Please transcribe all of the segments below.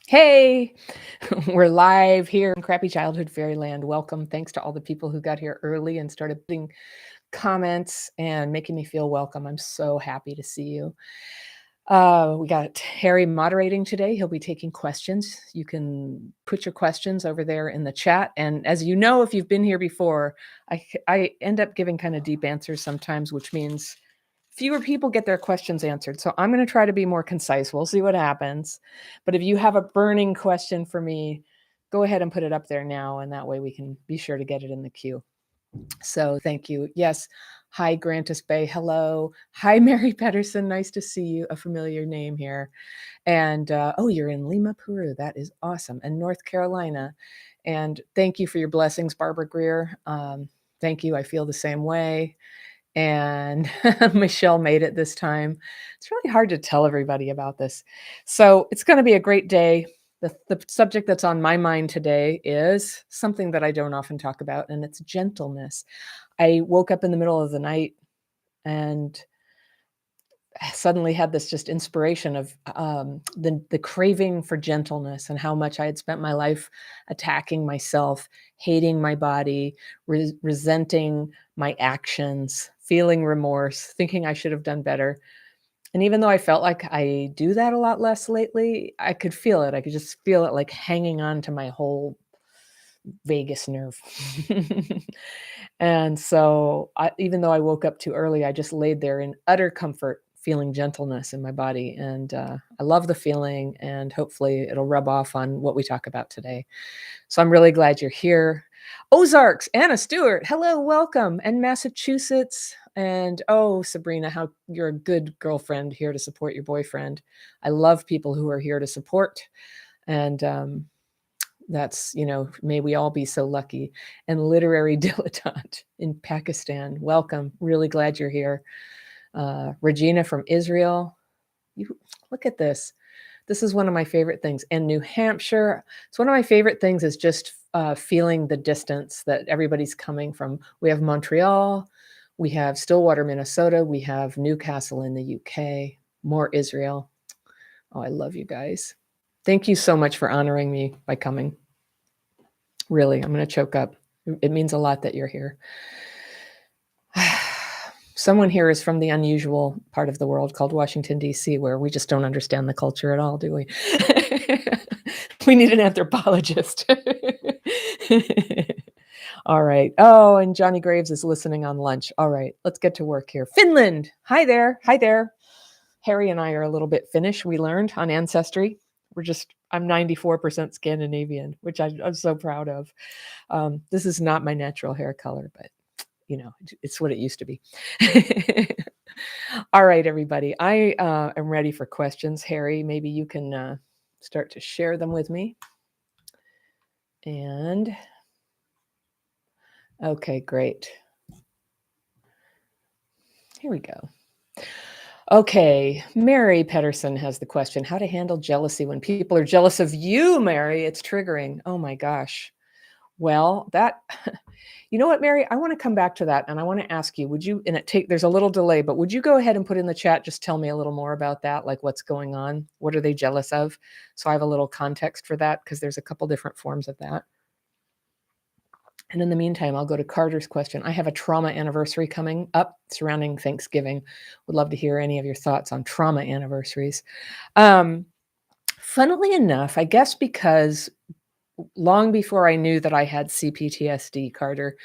Hey, we're live here in Crappy Childhood Fairyland. Welcome. Thanks to all the people who got here early and started putting comments and making me feel welcome. I'm so happy to see you. We got Harry moderating today. He'll be taking questions. You can put your questions over there in the chat. And as you know, if you've been here before, I end up giving kind of deep answers sometimes, which means fewer people get their questions answered. So I'm going to try to be more concise. We'll see what happens. But if you have a burning question for me, go ahead and put it up there now. And that way we can be sure to get it in the queue. So thank you. Yes. Hi, Grantis Bay. Hello. Hi, Mary Pedersen. Nice to see you. A familiar name here. And oh, you're in Lima, Peru. That is awesome. And North Carolina. And thank you for your blessings, Barbara Greer. Thank you. I feel the same way. And Michelle made it this time. It's really hard to tell everybody about this. So it's going to be a great day. The subject that's on my mind today is something that I don't often talk about, and it's gentleness. I woke up in the middle of the night and suddenly had this just inspiration of the craving for gentleness and how much I had spent my life attacking myself, hating my body, resenting my actions, feeling remorse, thinking I should have done better. And even though I felt like I do that a lot less lately, I could feel it. I could just feel it like hanging on to my whole vagus nerve. And so even though I woke up too early, I just laid there in utter comfort, feeling gentleness in my body. And I love the feeling, and hopefully it'll rub off on what we talk about today. So I'm really glad you're here. Ozarks, Anna Stewart, hello, welcome. And Massachusetts. And oh, Sabrina, how you're a good girlfriend here to support your boyfriend. I love people who are here to support. And that's, may we all be so lucky. And Literary Dilettante in Pakistan, welcome. Really glad you're here. Regina from Israel. You look at this. This is one of my favorite things. And New Hampshire. It's one of my favorite things is just feeling the distance that everybody's coming from. We have Montreal. We have Stillwater, Minnesota. We have Newcastle in the UK. More Israel. Oh, I love you guys. Thank you so much for honoring me by coming. Really, I'm going to choke up. It means a lot that you're here. Someone here is from the unusual part of the world called Washington, D.C., where we just don't understand the culture at all, do we? We need an anthropologist. All right. Oh, and Johnny Graves is listening on lunch. All right, let's get to work here. Finland. Hi there. Hi there. Harry and I are a little bit Finnish, we learned on Ancestry. I'm 94% Scandinavian, which I'm so proud of. This is not my natural hair color, but it's what it used to be. All right, everybody. I am ready for questions. Harry, maybe you can start to share them with me. And okay, great. Here we go. Okay, Mary Pedersen has the question, how to handle jealousy when people are jealous of you, Mary. It's triggering. Oh my gosh. Well, you know what, Mary, I want to come back to that. And I want to ask you, there's a little delay, but would you go ahead and put in the chat, just tell me a little more about that, like what's going on? What are they jealous of? So I have a little context for that, because there's a couple different forms of that. And in the meantime, I'll go to Carter's question. I have a trauma anniversary coming up surrounding Thanksgiving. Would love to hear any of your thoughts on trauma anniversaries. Funnily enough, I guess because long before I knew that I had CPTSD, Carter,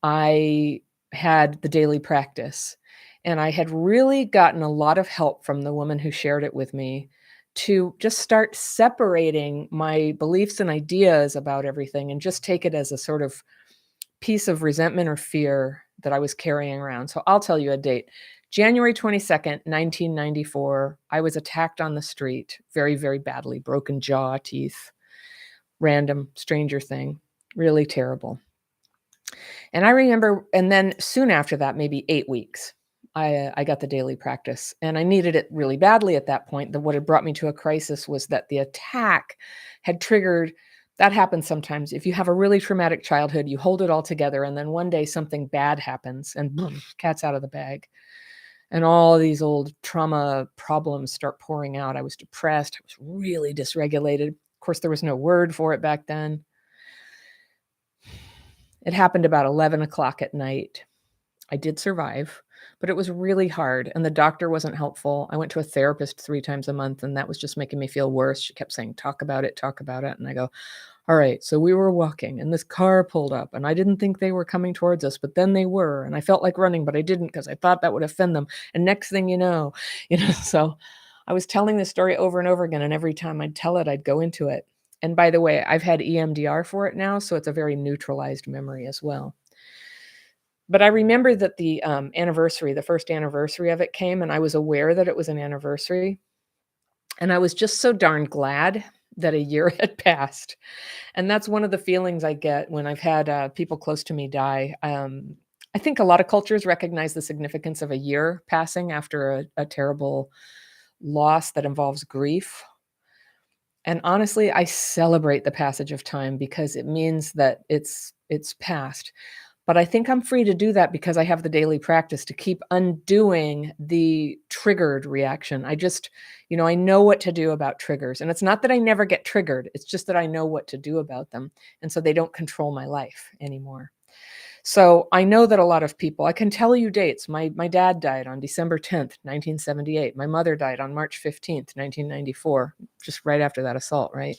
I had the daily practice. And I had really gotten a lot of help from the woman who shared it with me to just start separating my beliefs and ideas about everything and just take it as a sort of piece of resentment or fear that I was carrying around. So I'll tell you a date. January 22nd, 1994, I was attacked on the street very, very badly. Broken jaw, teeth, random stranger thing, really terrible. And I remember, and then soon after that, maybe 8 weeks, I got the daily practice, and I needed it really badly at that point. What had brought me to a crisis was that the attack had triggered. That happens sometimes. If you have a really traumatic childhood, you hold it all together, and then one day something bad happens, and boom, cat's out of the bag. And all these old trauma problems start pouring out. I was depressed. I was really dysregulated. Of course, there was no word for it back then. It happened about 11 o'clock at night. I did survive, but it was really hard, and the doctor wasn't helpful. I went to a therapist 3 times a month, and that was just making me feel worse. She kept saying, talk about it, and I go, all right, so we were walking, and this car pulled up, and I didn't think they were coming towards us, but then they were, and I felt like running, but I didn't because I thought that would offend them, and next thing you know, so I was telling this story over and over again, and every time I'd tell it, I'd go into it. And by the way, I've had EMDR for it now, so it's a very neutralized memory as well. But I remember that the anniversary, the first anniversary of it came, and I was aware that it was an anniversary. And I was just so darn glad that a year had passed. And that's one of the feelings I get when I've had people close to me die. I think a lot of cultures recognize the significance of a year passing after a terrible loss that involves grief. And honestly, I celebrate the passage of time because it means that it's past. But I think I'm free to do that because I have the daily practice to keep undoing the triggered reaction. I know what to do about triggers. And it's not that I never get triggered, it's just that I know what to do about them. And so they don't control my life anymore. So I know that a lot of people, I can tell you dates. My dad died on December 10th, 1978. My mother died on March 15th, 1994, just right after that assault, right?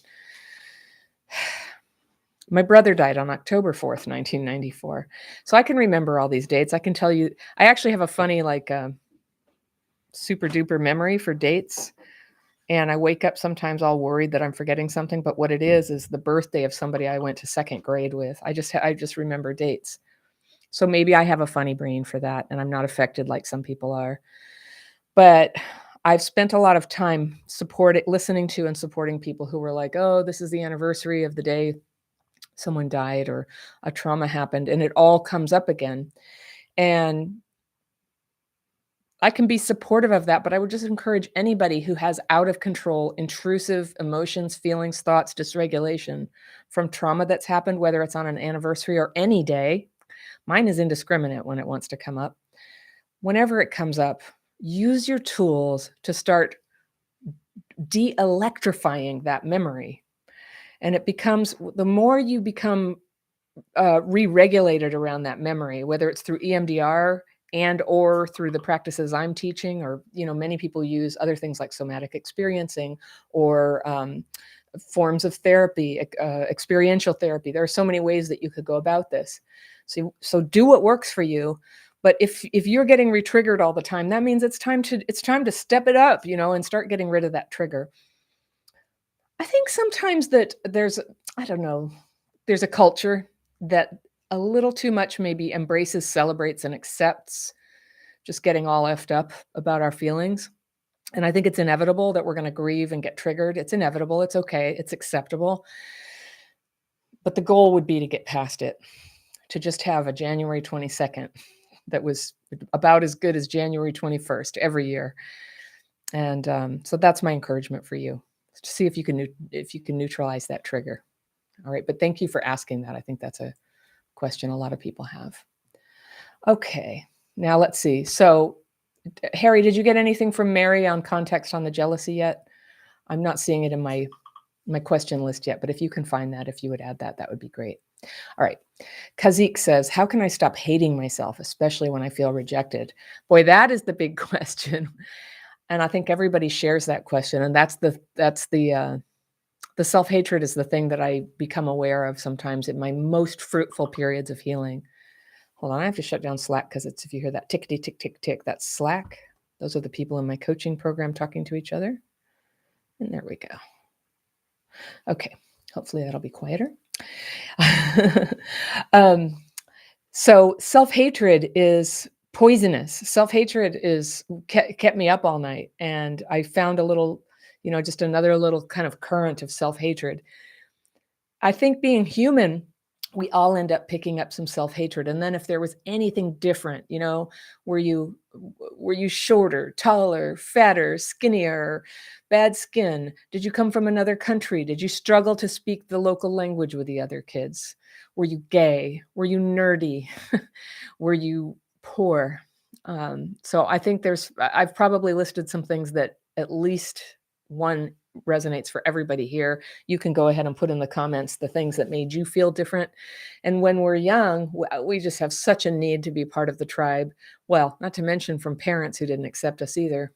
My brother died on October 4th, 1994. So I can remember all these dates. I can tell you, I actually have a funny, super duper memory for dates. And I wake up sometimes all worried that I'm forgetting something. But what it is the birthday of somebody I went to second grade with. I just remember dates. So maybe I have a funny brain for that, and I'm not affected like some people are. But I've spent a lot of time listening to and supporting people who were like, oh, this is the anniversary of the day someone died or a trauma happened, and it all comes up again. And I can be supportive of that, but I would just encourage anybody who has out of control, intrusive emotions, feelings, thoughts, dysregulation from trauma that's happened, whether it's on an anniversary or any day. Mine is indiscriminate when it wants to come up. Whenever it comes up, use your tools to start de-electrifying that memory. And it becomes, the more you become re-regulated around that memory, whether it's through EMDR and or through the practices I'm teaching, or many people use other things like somatic experiencing or forms of therapy, experiential therapy. There are so many ways that you could go about this. So do what works for you. But if you're getting re-triggered all the time, that means it's time to step it up, and start getting rid of that trigger. I think sometimes that there's a culture that a little too much maybe embraces, celebrates, and accepts just getting all effed up about our feelings. And I think it's inevitable that we're going to grieve and get triggered. It's inevitable. It's okay. It's acceptable. But the goal would be to get past it, to just have a January 22nd that was about as good as January 21st every year. And so that's my encouragement for you, to see if you can neutralize that trigger. All right. But thank you for asking that. I think that's a question a lot of people have. Okay. Now let's see. So Harry, did you get anything from Mary on context on the jealousy yet? I'm not seeing it in my question list yet, but if you can find that, if you would add that, that would be great. All right. Kazik says, how can I stop hating myself, especially when I feel rejected? Boy, that is the big question. And I think everybody shares that question. And that's the self-hatred is the thing that I become aware of sometimes in my most fruitful periods of healing. Hold on, I have to shut down Slack because if you hear that tickety tick tick tick, that's Slack. Those are the people in my coaching program talking to each other. And there we go. Okay, hopefully that'll be quieter. So self-hatred is poisonous. Self-hatred is kept me up all night, and I found a little, just another little kind of current of self-hatred. I think being human, we all end up picking up some self-hatred. And then if there was anything different, were you shorter, taller, fatter, skinnier, bad skin? Did you come from another country? Did you struggle to speak the local language with the other kids? Were you gay? Were you nerdy? Were you poor? So I think I've probably listed some things that at least one resonates for everybody here. You can go ahead and put in the comments the things that made you feel different. And when we're young, we just have such a need to be part of the tribe. Well, not to mention from parents who didn't accept us either,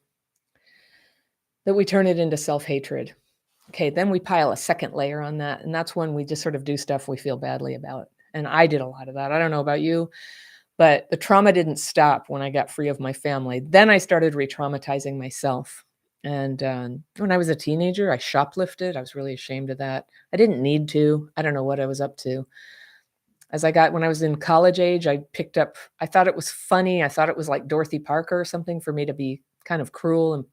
that we turn it into self-hatred. Okay, then we pile a second layer on that, and that's when we just sort of do stuff we feel badly about. And I did a lot of that. I don't know about you, but the trauma didn't stop when I got free of my family. Then I started re-traumatizing myself. And when I was a teenager, I shoplifted. I was really ashamed of that. I didn't need to. I don't know what I was up to. When I was in college age, I thought it was funny. I thought it was like Dorothy Parker or something for me to be kind of cruel and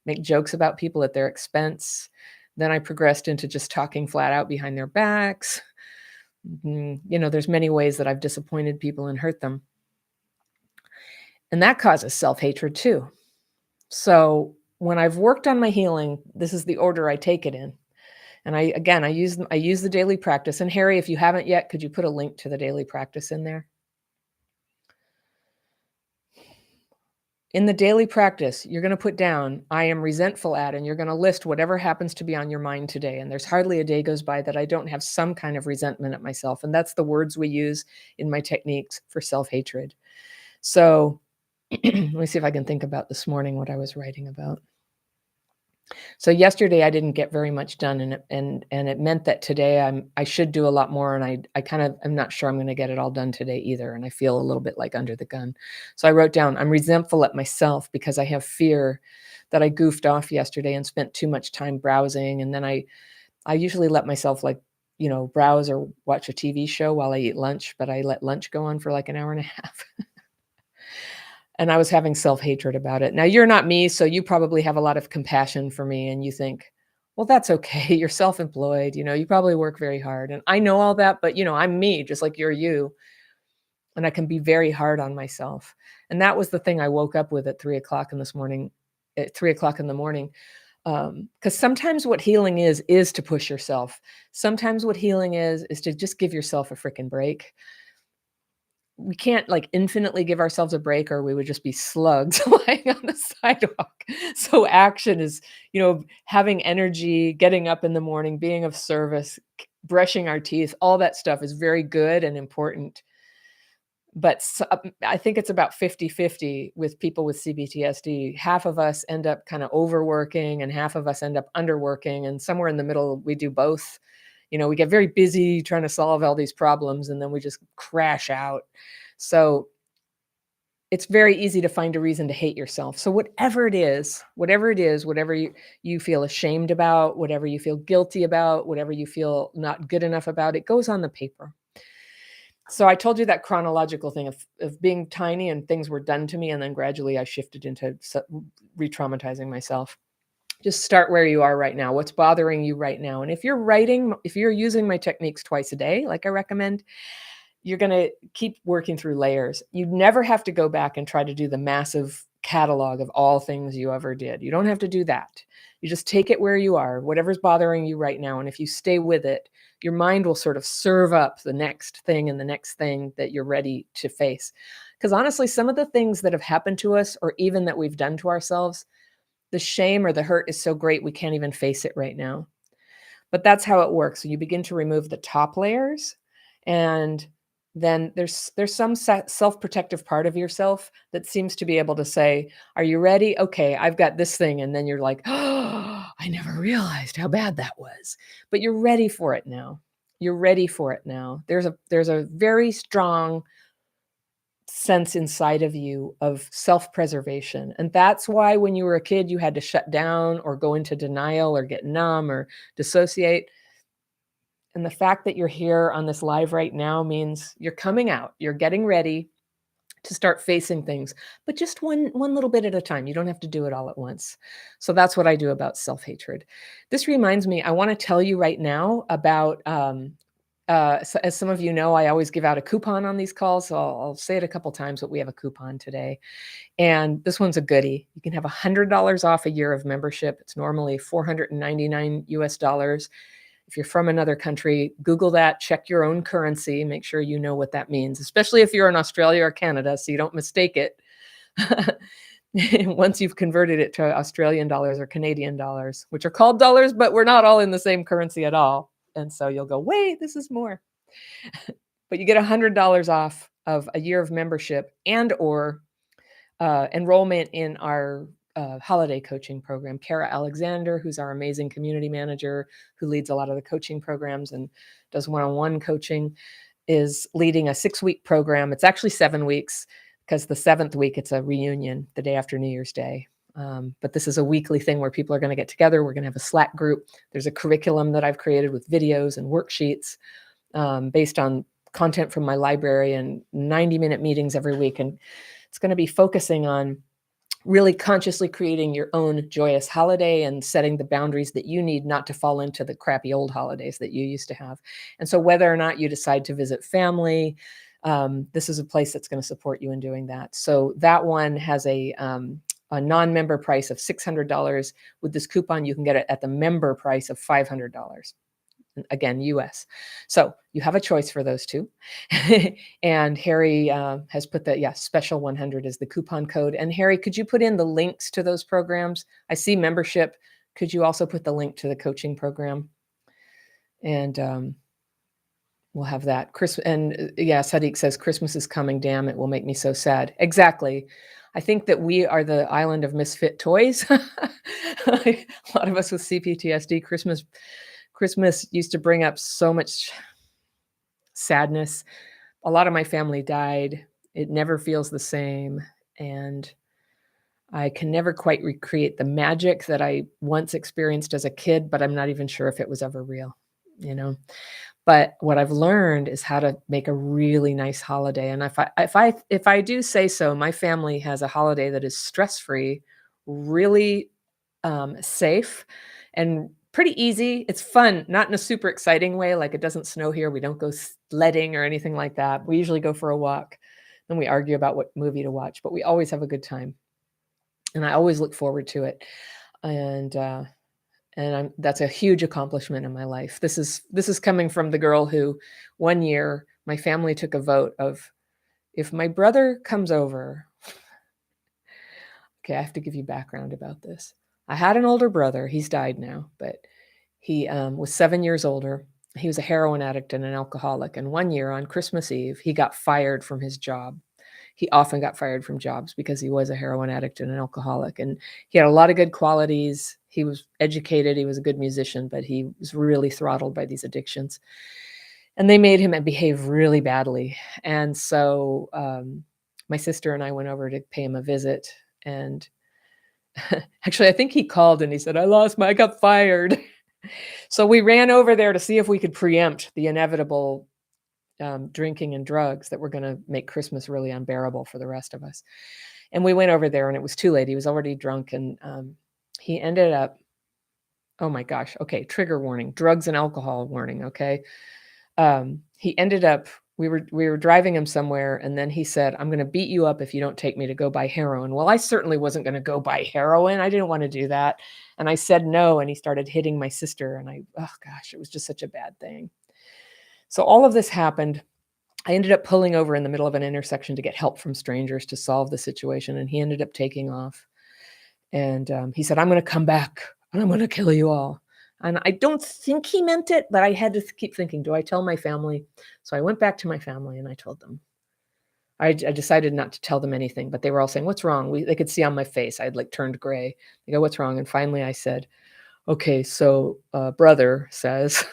make jokes about people at their expense. Then I progressed into just talking flat out behind their backs. There's many ways that I've disappointed people and hurt them. And that causes self-hatred too. So when I've worked on my healing, this is the order I take it in. And I use the daily practice. And Harry, if you haven't yet, could you put a link to the daily practice in there? In the daily practice, you're going to put down, I am resentful at, and you're going to list whatever happens to be on your mind today. And there's hardly a day goes by that I don't have some kind of resentment at myself. And that's the words we use in my techniques for self-hatred. So let me see if I can think about this morning what I was writing about. So yesterday I didn't get very much done, and it meant that today I should do a lot more, and I'm not sure I'm going to get it all done today either, and I feel a little bit like under the gun. So I wrote down, I'm resentful at myself because I have fear that I goofed off yesterday and spent too much time browsing, and then I usually let myself browse or watch a TV show while I eat lunch, but I let lunch go on for like an hour and a half. And I was having self-hatred about it. Now, you're not me, so you probably have a lot of compassion for me, and you think, well, that's okay. You're self-employed. You probably work very hard. And I know all that, but, I'm me, just like you're you. And I can be very hard on myself. And that was the thing I woke up with at 3 o'clock in this morning, at 3 o'clock in the morning. Because sometimes what healing is to push yourself. Sometimes what healing is to just give yourself a freaking break. We can't infinitely give ourselves a break, or we would just be slugs lying on the sidewalk. So action is, having energy, getting up in the morning, being of service, brushing our teeth, all that stuff is very good and important. But I think it's about 50-50 with people with CBTSD. Half of us end up kind of overworking and half of us end up underworking. And somewhere in the middle, we do both. We get very busy trying to solve all these problems, and then we just crash out. So it's very easy to find a reason to hate yourself. So whatever it is, whatever you feel ashamed about, whatever you feel guilty about, whatever you feel not good enough about, it goes on the paper. So I told you that chronological thing of being tiny and things were done to me, and then gradually I shifted into re-traumatizing myself. Just start where you are right now. What's bothering you right now? And if you're using my techniques twice a day, like I recommend, you're going to keep working through layers. You never have to go back and try to do the massive catalog of all things you ever did. You don't have to do that. You just take it where you are, whatever's bothering you right now. And if you stay with it, your mind will sort of serve up the next thing and the next thing that you're ready to face. Because honestly, some of the things that have happened to us, or even that we've done to ourselves, the shame or the hurt is so great we can't even face it right now. But that's how it works. So you begin to remove the top layers, and then there's some self-protective part of yourself that seems to be able to say, are you ready? Okay, I've got this thing. And then you're like, oh, I never realized how bad that was. But you're ready for it now. You're ready for it now. There's a very strong sense inside of you of self-preservation. And that's why when you were a kid, you had to shut down or go into denial or get numb or dissociate. And the fact that you're here on this live right now means you're coming out, you're getting ready to start facing things, but just one little bit at a time. You don't have to do it all at once. So that's what I do about self-hatred. This reminds me, I want to tell you right now about, so as some of you know, I always give out a coupon on these calls. So I'll say it a couple times, but we have a coupon today. And this one's a goodie. You can have $100 off a year of membership. It's normally $499 US. If you're from another country, Google that, check your own currency, make sure you know what that means, especially if you're in Australia or Canada, so you don't mistake it. once you've converted it to Australian dollars or Canadian dollars, which are called dollars, but we're not all in the same currency at all. And so you'll go, wait, this is more. But you get $100 off of a year of membership and or enrollment in our holiday coaching program. Kara Alexander, who's our amazing community manager, who leads a lot of the coaching programs and does one-on-one coaching, is leading a 6-week program. It's actually 7 weeks, because the 7th week, it's a reunion the day after New Year's Day. But this is a weekly thing where people are going to get together. We're going to have a Slack group. There's a curriculum that I've created with videos and worksheets based on content from my library, and 90-minute meetings every week. And it's going to be focusing on really consciously creating your own joyous holiday and setting the boundaries that you need not to fall into the crappy old holidays that you used to have. And so whether or not you decide to visit family, this is a place that's going to support you in doing that. So that one has a non-member price of $600. With this coupon, you can get it at the member price of $500. Again, US. So you have a choice for those two. And Harry has put the, special 100 is the coupon code. And Harry, could you put in the links to those programs? I see membership. Could you also put the link to the coaching program? And we'll have that. Sadiq says, Christmas is coming. Damn, it will make me so sad. Exactly. I think that we are the island of misfit toys. A lot of us with CPTSD, Christmas used to bring up so much sadness. A lot of my family died. It never feels the same. And I can never quite recreate the magic that I once experienced as a kid, but I'm not even sure if it was ever real, But what I've learned is how to make a really nice holiday. And if I do say so, my family has a holiday that is stress-free, really safe, and pretty easy. It's fun, not in a super exciting way. Like, it doesn't snow here. We don't go sledding or anything like that. We usually go for a walk. Then we argue about what movie to watch, but we always have a good time. And I always look forward to it. And that's a huge accomplishment in my life. This is coming from the girl who, one year, my family took a vote of, if my brother comes over, okay, I have to give you background about this. I had an older brother. He's died now, but he was 7 years older. He was a heroin addict and an alcoholic. And one year on Christmas Eve, he got fired from his job. He often got fired from jobs because he was a heroin addict and an alcoholic. And he had a lot of good qualities. He was educated. He was a good musician, but he was really throttled by these addictions. And they made him behave really badly. And so my sister and I went over to pay him a visit. And actually, I think he called and he said, I got fired. So we ran over there to see if we could preempt the inevitable drinking and drugs that were going to make Christmas really unbearable for the rest of us. And we went over there and it was too late. He was already drunk, and he ended up, oh my gosh, okay, trigger warning, drugs and alcohol warning, okay. He ended up, we were driving him somewhere, and then he said, I'm going to beat you up if you don't take me to go buy heroin. Well, I certainly wasn't going to go buy heroin. I didn't want to do that. And I said no, and he started hitting my sister, and oh gosh, it was just such a bad thing. So all of this happened. I ended up pulling over in the middle of an intersection to get help from strangers to solve the situation, and he ended up taking off. And he said, I'm going to come back, and I'm going to kill you all. And I don't think he meant it, but I had to keep thinking, do I tell my family? So I went back to my family and I told them. I decided not to tell them anything, but they were all saying, what's wrong? They could see on my face, I'd like turned gray. They go, what's wrong? And finally I said, okay, so brother says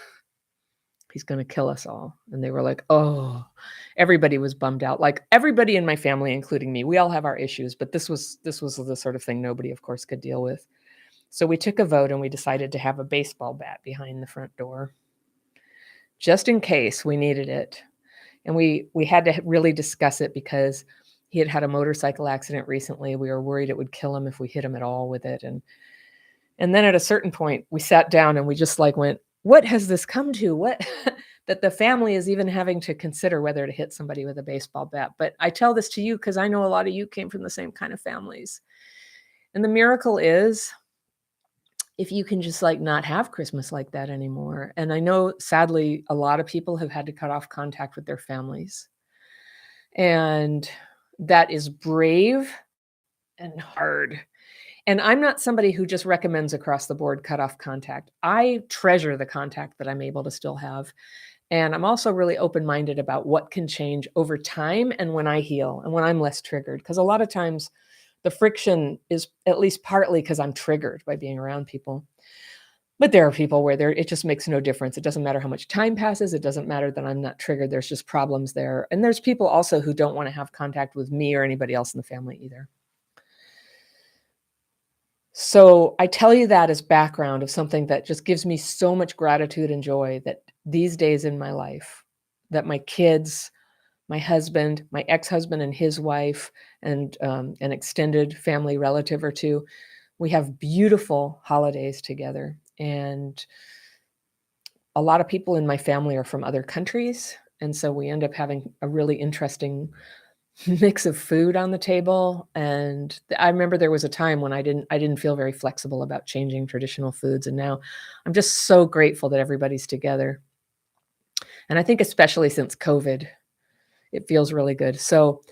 he's going to kill us all. And they were like, oh, everybody was bummed out. Like everybody in my family, including me, we all have our issues, but this was the sort of thing nobody, of course, could deal with. So we took a vote and we decided to have a baseball bat behind the front door, just in case we needed it. And we had to really discuss it because he had had a motorcycle accident recently. We were worried it would kill him if we hit him at all with it. And then at a certain point, we sat down and we just went, what has this come to? What that the family is even having to consider whether to hit somebody with a baseball bat. But I tell this to you because I know a lot of you came from the same kind of families. And the miracle is, if you can just not have Christmas like that anymore. And I know, sadly, a lot of people have had to cut off contact with their families. And that is brave and hard. And I'm not somebody who just recommends across the board cut off contact. I treasure the contact that I'm able to still have. And I'm also really open-minded about what can change over time and when I heal and when I'm less triggered. Because a lot of times the friction is at least partly because I'm triggered by being around people. But there are people where it just makes no difference. It doesn't matter how much time passes. It doesn't matter that I'm not triggered. There's just problems there. And there's people also who don't want to have contact with me or anybody else in the family either. So I tell you that as background of something that just gives me so much gratitude and joy that these days in my life, that my kids, my husband, my ex-husband and his wife, and an extended family relative or two, we have beautiful holidays together. And a lot of people in my family are from other countries. And so we end up having a really interesting mix of food on the table. And I remember there was a time when I didn't feel very flexible about changing traditional foods. And now I'm just so grateful that everybody's together. And I think especially since COVID, it feels really good. So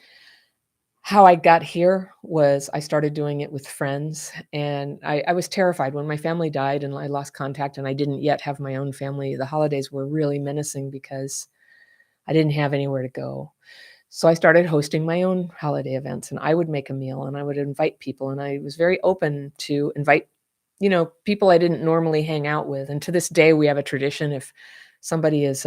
how I got here was I started doing it with friends, and I was terrified when my family died and I lost contact and I didn't yet have my own family. The holidays were really menacing because I didn't have anywhere to go. So I started hosting my own holiday events, and I would make a meal and I would invite people, and I was very open to invite, people I didn't normally hang out with. And to this day, we have a tradition. If somebody is,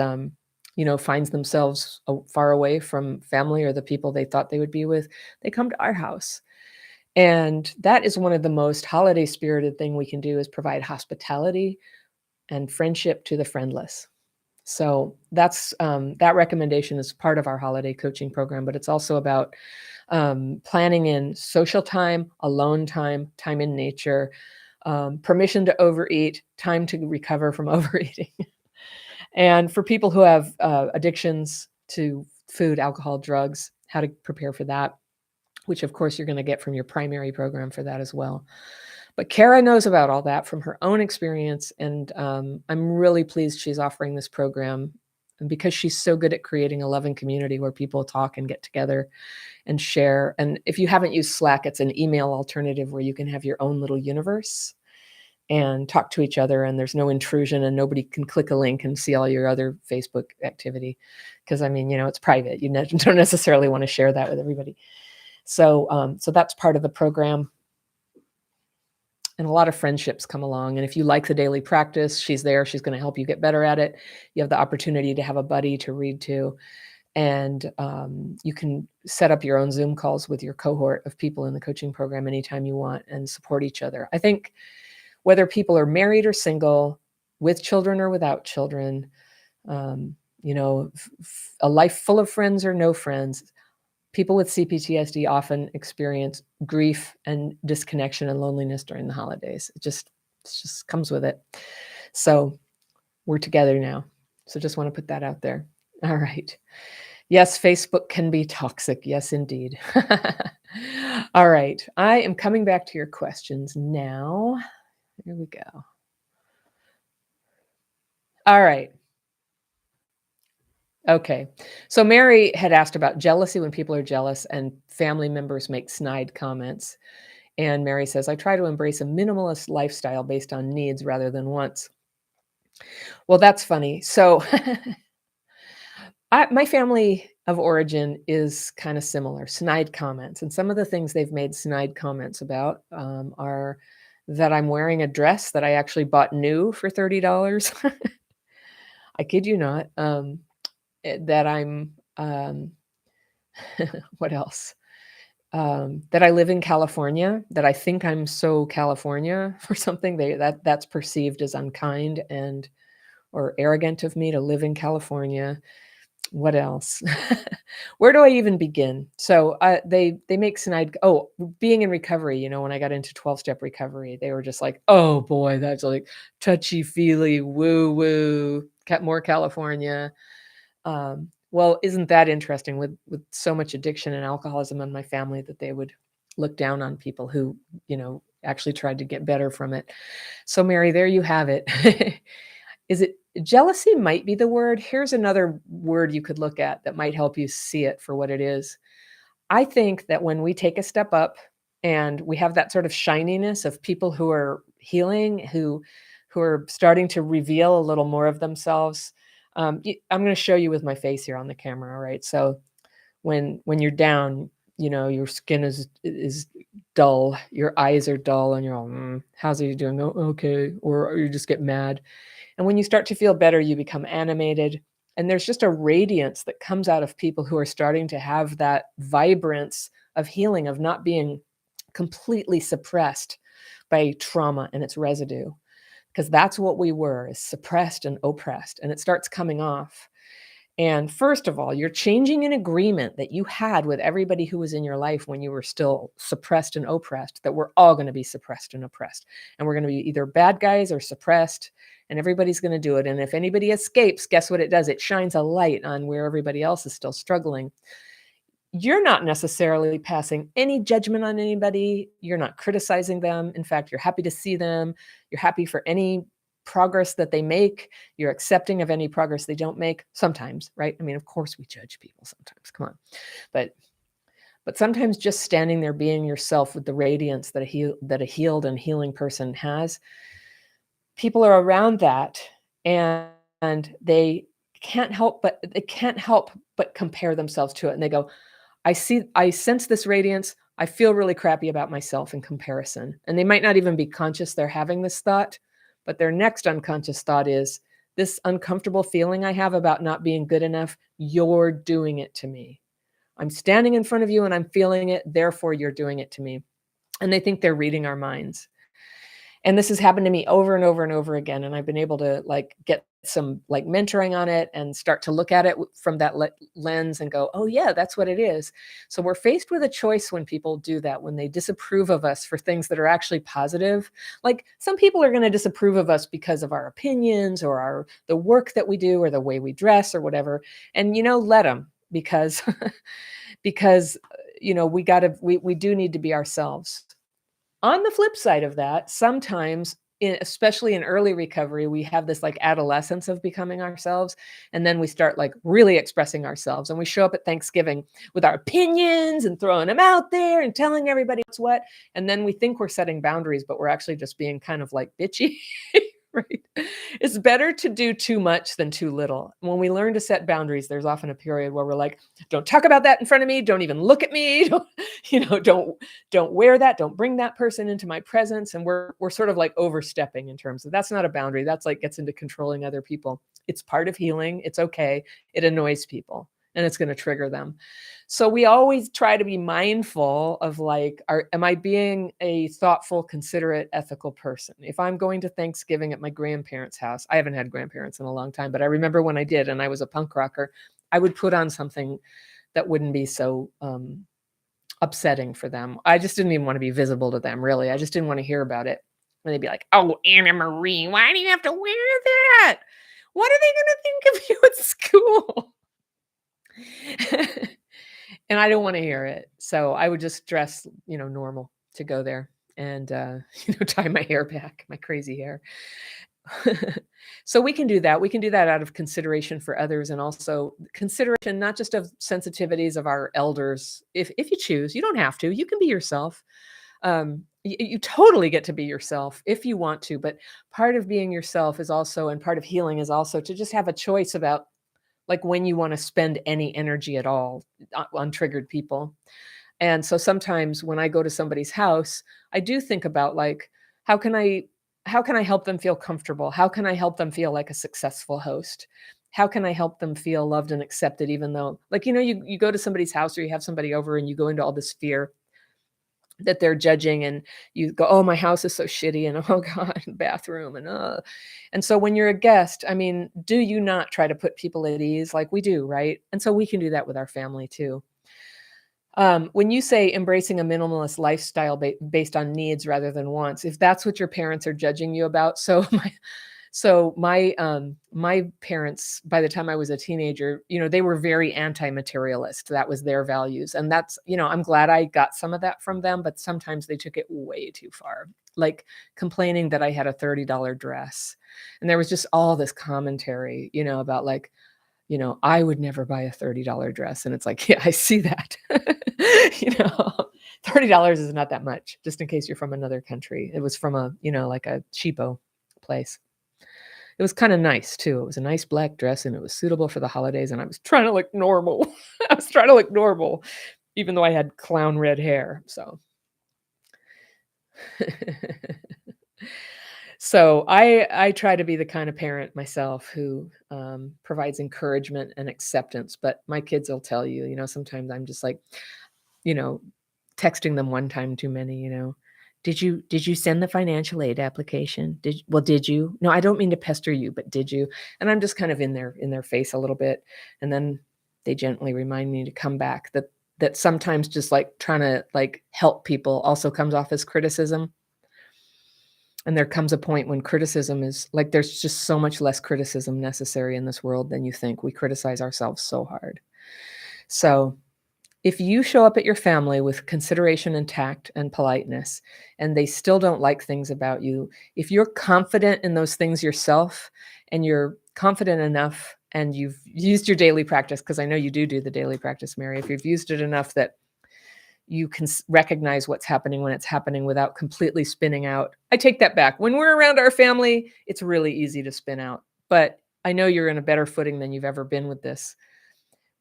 finds themselves far away from family or the people they thought they would be with, they come to our house. And that is one of the most holiday spirited thing we can do is provide hospitality and friendship to the friendless. So that's that recommendation is part of our holiday coaching program, but it's also about planning in social time, alone time, time in nature, permission to overeat, time to recover from overeating. And for people who have addictions to food, alcohol, drugs, how to prepare for that, which of course you're going to get from your primary program for that as well. But Kara knows about all that from her own experience, and I'm really pleased she's offering this program, and because she's so good at creating a loving community where people talk and get together and share. And if you haven't used Slack, it's an email alternative where you can have your own little universe and talk to each other, and there's no intrusion and nobody can click a link and see all your other Facebook activity. Because it's private. You don't necessarily want to share that with everybody. So that's part of the program. And a lot of friendships come along. And if you like the daily practice, she's there. She's going to help you get better at it. You have the opportunity to have a buddy to read to. And you can set up your own Zoom calls with your cohort of people in the coaching program anytime you want and support each other. I think whether people are married or single, with children or without children, a life full of friends or no friends, people with CPTSD often experience grief and disconnection and loneliness during the holidays. It just comes with it. So we're together now. So just want to put that out there. All right. Yes, Facebook can be toxic. Yes, indeed. All right. I am coming back to your questions now. Here we go. All right. Okay. So Mary had asked about jealousy when people are jealous and family members make snide comments. And Mary says, I try to embrace a minimalist lifestyle based on needs rather than wants. Well, that's funny. So my family of origin is kind of similar, snide comments. And some of the things they've made snide comments about are that I'm wearing a dress that I actually bought new for $30. I kid you not. That I'm, what else? That I live in California, that I think I'm so California for something. That's perceived as unkind and or arrogant of me to live in California. What else? Where do I even begin? So they make snide. Oh, being in recovery. When I got into 12-step recovery, they were just like, "Oh boy, that's like touchy feely, woo woo, more California." Well, isn't that interesting with so much addiction and alcoholism in my family that they would look down on people who, actually tried to get better from it. So Mary, there you have it. Is it jealousy might be the word. Here's another word you could look at that might help you see it for what it is. I think that when we take a step up And we have that sort of shininess of people who are healing, who are starting to reveal a little more of themselves. I'm going to show you with my face here on the camera. All right. So when you're down, your skin is dull, your eyes are dull, and you're all, how's he doing? Oh, okay. Or you just get mad. And when you start to feel better, you become animated. And there's just a radiance that comes out of people who are starting to have that vibrance of healing, of not being completely suppressed by trauma and its residue. Because that's what we were, is suppressed and oppressed. And it starts coming off. And first of all, you're changing an agreement that you had with everybody who was in your life when you were still suppressed and oppressed, that we're all going to be suppressed and oppressed. And we're going to be either bad guys or suppressed, and everybody's going to do it. And if anybody escapes, guess what it does? It shines a light on where everybody else is still struggling. You're not necessarily passing any judgment on anybody. You're not criticizing them. In fact, you're happy to see them. You're happy for any progress that they make. You're accepting of any progress they don't make sometimes, right? I mean, of course we judge people sometimes. Come on. But sometimes just standing there being yourself with the radiance that a healed and healing person has, people are around that, and they can't help but compare themselves to it, and they go, I sense this radiance. I feel really crappy about myself in comparison. And they might not even be conscious they're having this thought, but their next unconscious thought is, this uncomfortable feeling I have about not being good enough, you're doing it to me. I'm standing in front of you and I'm feeling it, therefore you're doing it to me. And they think they're reading our minds. And this has happened to me over and over and over again. And I've been able to get some mentoring on it and start to look at it from that lens and go, oh yeah, that's what it is. So we're faced with a choice when people do that, when they disapprove of us for things that are actually positive. Like, some people are going to disapprove of us because of our opinions or the work that we do or the way we dress or whatever. And, let them, because, because, we do need to be ourselves. On the flip side of that, sometimes, especially in early recovery, we have this adolescence of becoming ourselves. And then we start really expressing ourselves. And we show up at Thanksgiving with our opinions and throwing them out there and telling everybody what's what. And then we think we're setting boundaries, but we're actually just being kind of bitchy. Right? It's better to do too much than too little. When we learn to set boundaries, there's often a period where we're like, don't talk about that in front of me. Don't even look at me. Don't wear that. Don't bring that person into my presence. And we're sort of overstepping in terms of, that's not a boundary. That's gets into controlling other people. It's part of healing. It's okay. It annoys people and it's going to trigger them. So we always try to be mindful of am I being a thoughtful, considerate, ethical person? If I'm going to Thanksgiving at my grandparents' house, I haven't had grandparents in a long time, but I remember when I did, and I was a punk rocker, I would put on something that wouldn't be so upsetting for them. I just didn't even want to be visible to them, really. I just didn't want to hear about it. And they'd be like, oh, Anna Marie, why do you have to wear that? What are they going to think of you at school? And I don't want to hear it. So I would just dress, normal to go there and, tie my hair back, my crazy hair. So we can do that. We can do that out of consideration for others, and also consideration, not just of sensitivities of our elders. If you choose, you don't have to, you can be yourself. You totally get to be yourself if you want to, but part of being yourself is also, and part of healing is also, to just have a choice about when you want to spend any energy at all on triggered people. And so sometimes when I go to somebody's house, I do think about how can I help them feel comfortable? How can I help them feel like a successful host? How can I help them feel loved and accepted, even though you go to somebody's house or you have somebody over and you go into all this fear that they're judging, and you go, oh, my house is so shitty, and oh God, bathroom, and so when you're a guest, I mean, do you not try to put people at ease like we do, right? And so we can do that with our family too. When you say embracing a minimalist lifestyle based on needs rather than wants, if that's what your parents are judging you about, my parents, by the time I was a teenager, they were very anti-materialist. That was their values. And that's, I'm glad I got some of that from them, but sometimes they took it way too far, complaining that I had a $30 dress. And there was just all this commentary, about I would never buy a $30 dress. And it's yeah, I see that, $30 is not that much, just in case you're from another country. It was from a, like a cheapo place. It was kind of nice too. It was a nice black dress and it was suitable for the holidays. And I was trying to look normal. I was trying to look normal, even though I had clown red hair. So, so I try to be the kind of parent myself who provides encouragement and acceptance. But my kids will tell you, sometimes I'm just like, you know, texting them one time too many, did you send the financial aid application? Did you? No, I don't mean to pester you, but did you? And I'm just kind of in their face a little bit. And then they gently remind me to come back, that sometimes just like trying to like help people also comes off as criticism. And there comes a point when criticism is like, there's just so much less criticism necessary in this world than you think. We criticize ourselves so hard. So if you show up at your family with consideration and tact and politeness, and they still don't like things about you, if you're confident in those things yourself, and you're confident enough, and you've used your daily practice, because I know you do the daily practice, Mary, if you've used it enough that you can recognize what's happening when it's happening without completely spinning out. I take that back. When we're around our family, it's really easy to spin out. But I know you're in a better footing than you've ever been with this.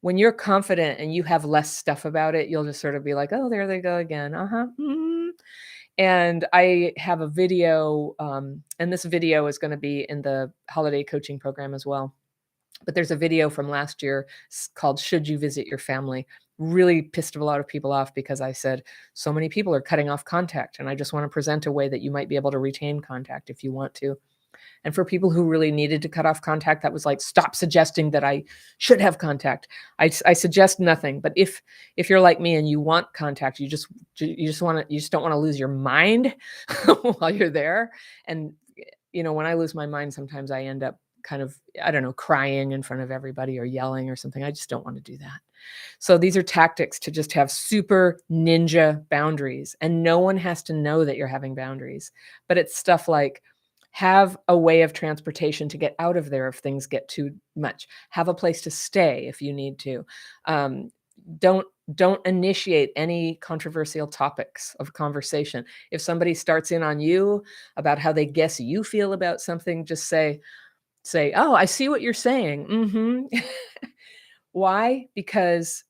When you're confident and you have less stuff about it, you'll just sort of be like, oh, there they go again. And I have a video, and this video is going to be in the holiday coaching program as well. But there's a video from last year called Should You Visit Your Family? Really pissed a lot of people off because I said, so many people are cutting off contact. And I just want to present a way that you might be able to retain contact if you want to. And for people who really needed to cut off contact, that was like, stop suggesting that I should have contact. I suggest nothing. But if you're like me and you want contact, you just don't want to lose your mind while you're there. And when I lose my mind, sometimes I end up kind of, I don't know, crying in front of everybody or yelling or something. I just don't want to do that. So these are tactics to just have super ninja boundaries. And no one has to know that you're having boundaries. But it's stuff like, have a way of transportation to get out of there if things get too much. Have a place to stay if you need to. Don't initiate any controversial topics of conversation. If somebody starts in on you about how they guess you feel about something, just say, oh, I see what you're saying. Why? Because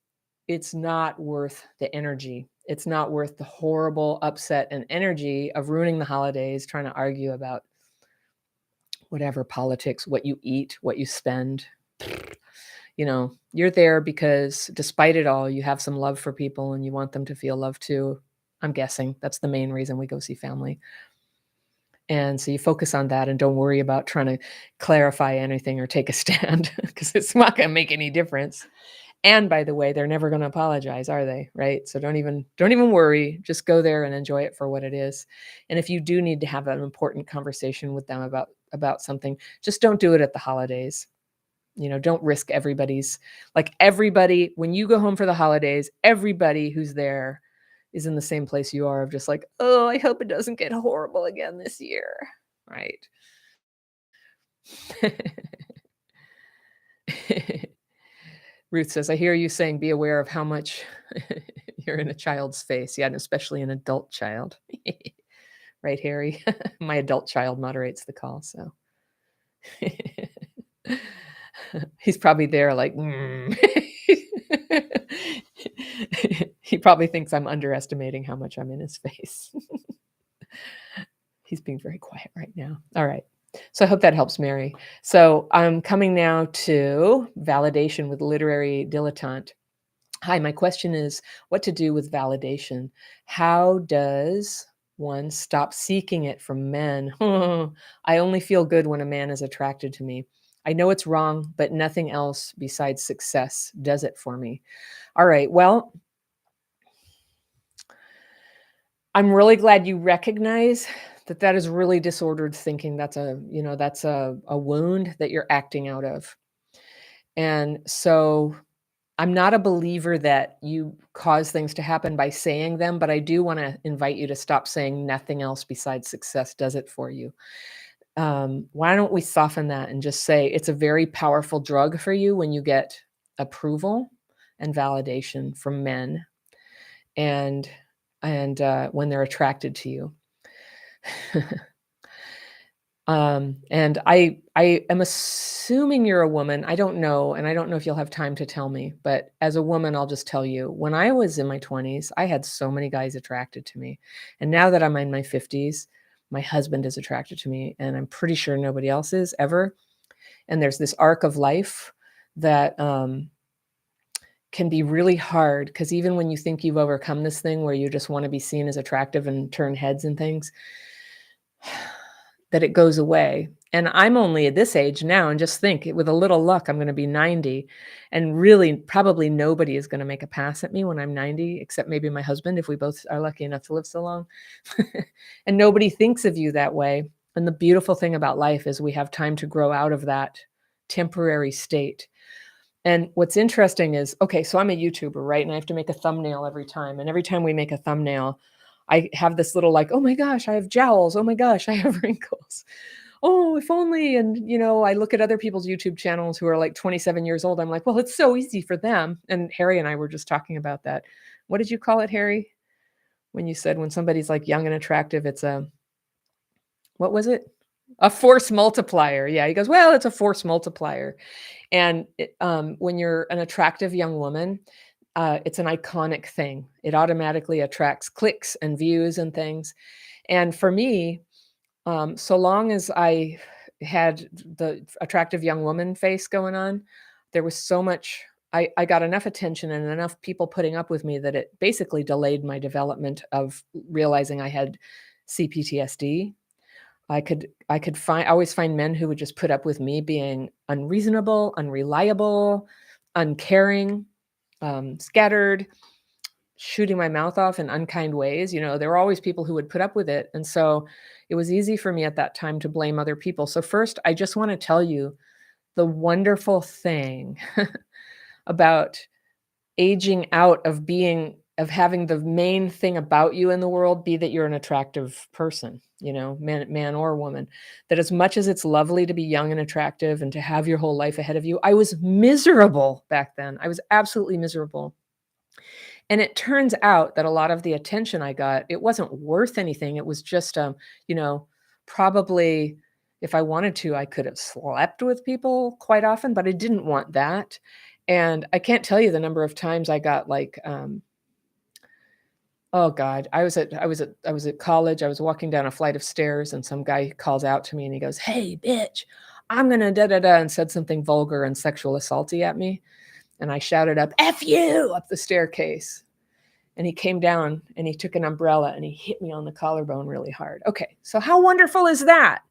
it's not worth the energy. It's not worth the horrible upset and energy of ruining the holidays, trying to argue about whatever politics, what you eat, what you spend. You're there because despite it all, you have some love for people and you want them to feel love too. I'm guessing that's the main reason we go see family. And so you focus on that and don't worry about trying to clarify anything or take a stand because it's not going to make any difference. And by the way, they're never going to apologize, are they? Right? So don't even worry. Just go there and enjoy it for what it is. And if you do need to have an important conversation with them about something, just don't do it at the holidays. Don't risk everybody, when you go home for the holidays, everybody who's there is in the same place you are, of just like, oh, I hope it doesn't get horrible again this year. Right. Ruth says, I hear you saying, be aware of how much you're in a child's face. Yeah, and especially an adult child. Right, Harry? My adult child moderates the call, so. He's probably there like, He probably thinks I'm underestimating how much I'm in his face. He's being very quiet right now. All right. So I hope that helps, Mary. So I'm coming now to validation with literary dilettante. Hi, my question is what to do with validation. How does one stop seeking it from men? I only feel good when a man is attracted to me. I know it's wrong, but nothing else besides success does it for me. All right. Well, I'm really glad you recognize that is really disordered thinking. That's a wound that you're acting out of. And so I'm not a believer that you cause things to happen by saying them, but I do want to invite you to stop saying nothing else besides success does it for you. Why don't we soften that and just say it's a very powerful drug for you when you get approval and validation from men. And and when they're attracted to you. And I am assuming you're a woman. I don't know, and I don't know if you'll have time to tell me, but as a woman, I'll just tell you, when I was in my 20s, I had so many guys attracted to me. And now that I'm in my 50s, my husband is attracted to me, and I'm pretty sure nobody else is ever. And there's this arc of life that can be really hard, because even when you think you've overcome this thing where you just want to be seen as attractive and turn heads and things, that it goes away. And I'm only at this age now, and just think, with a little luck, I'm gonna be 90, and really, probably nobody is gonna make a pass at me when I'm 90, except maybe my husband, if we both are lucky enough to live so long. And nobody thinks of you that way. And the beautiful thing about life is we have time to grow out of that temporary state. And what's interesting is, okay, so I'm a YouTuber, right? And I have to make a thumbnail every time. And every time we make a thumbnail, I have this little like, oh my gosh, I have jowls. Oh my gosh, I have wrinkles. Oh, if only. And, I look at other people's YouTube channels who are like 27 years old. I'm like, well, it's so easy for them. And Harry and I were just talking about that. What did you call it, Harry? When you said when somebody's like young and attractive, it's what was it? A force multiplier. Yeah. He goes, well, it's a force multiplier. And when you're an attractive young woman, it's an iconic thing. It automatically attracts clicks and views and things. And for me, so long as I had the attractive young woman face going on, there was so much. I got enough attention and enough people putting up with me that it basically delayed my development of realizing I had CPTSD. I always find men who would just put up with me being unreasonable, unreliable, uncaring, scattered, shooting my mouth off in unkind ways. There were always people who would put up with it. And so it was easy for me at that time to blame other people. So first, I just want to tell you the wonderful thing about aging out of having the main thing about you in the world be that you're an attractive person, man or woman. That as much as it's lovely to be young and attractive and to have your whole life ahead of you, I was miserable back then. I was absolutely miserable. And it turns out that a lot of the attention I got, it wasn't worth anything. It was just, probably if I wanted to, I could have slept with people quite often, but I didn't want that. And I can't tell you the number of times I got like, oh God, I was at college. I was walking down a flight of stairs, and some guy calls out to me and he goes, "Hey, bitch, I'm gonna da da da," and said something vulgar and sexual assaulty at me. And I shouted up, "F you," up the staircase. And he came down and he took an umbrella and he hit me on the collarbone really hard. Okay, so how wonderful is that?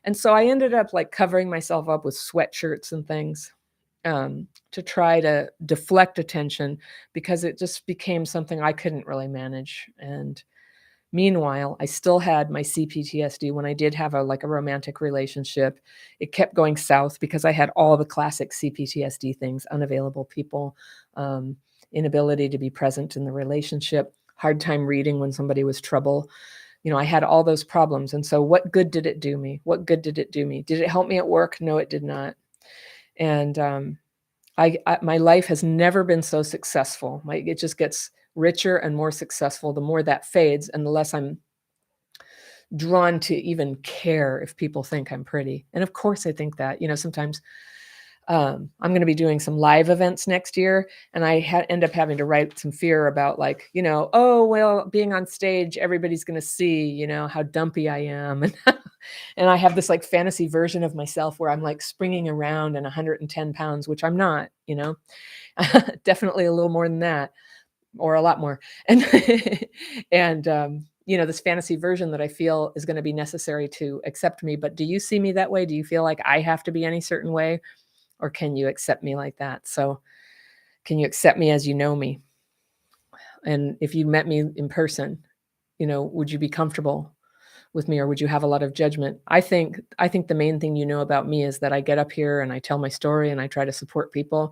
And so I ended up like covering myself up with sweatshirts and things, to try to deflect attention, because it just became something I couldn't really manage. And meanwhile, I still had my CPTSD. When I did have a romantic relationship, it kept going south because I had all the classic CPTSD things: unavailable people, inability to be present in the relationship, hard time reading when somebody was trouble. I had all those problems. And so what good did it do me? What good did it do me? Did it help me at work? No, it did not. And my life has never been so successful. It just gets richer and more successful the more that fades, and the less I'm drawn to even care if people think I'm pretty. And of course, I think that. Sometimes I'm going to be doing some live events next year, and I end up having to write some fear about, like, oh, well, being on stage, everybody's going to see, how dumpy I am. And I have this like fantasy version of myself where I'm like springing around and 110 pounds, which I'm not, definitely a little more than that, or a lot more. And, and, this fantasy version that I feel is going to be necessary to accept me. But do you see me that way? Do you feel like I have to be any certain way? Or can you accept me like that? So can you accept me as you know me? And if you met me in person, would you be comfortable with me, or would you have a lot of judgment? I think the main thing about me is that I get up here and I tell my story and I try to support people.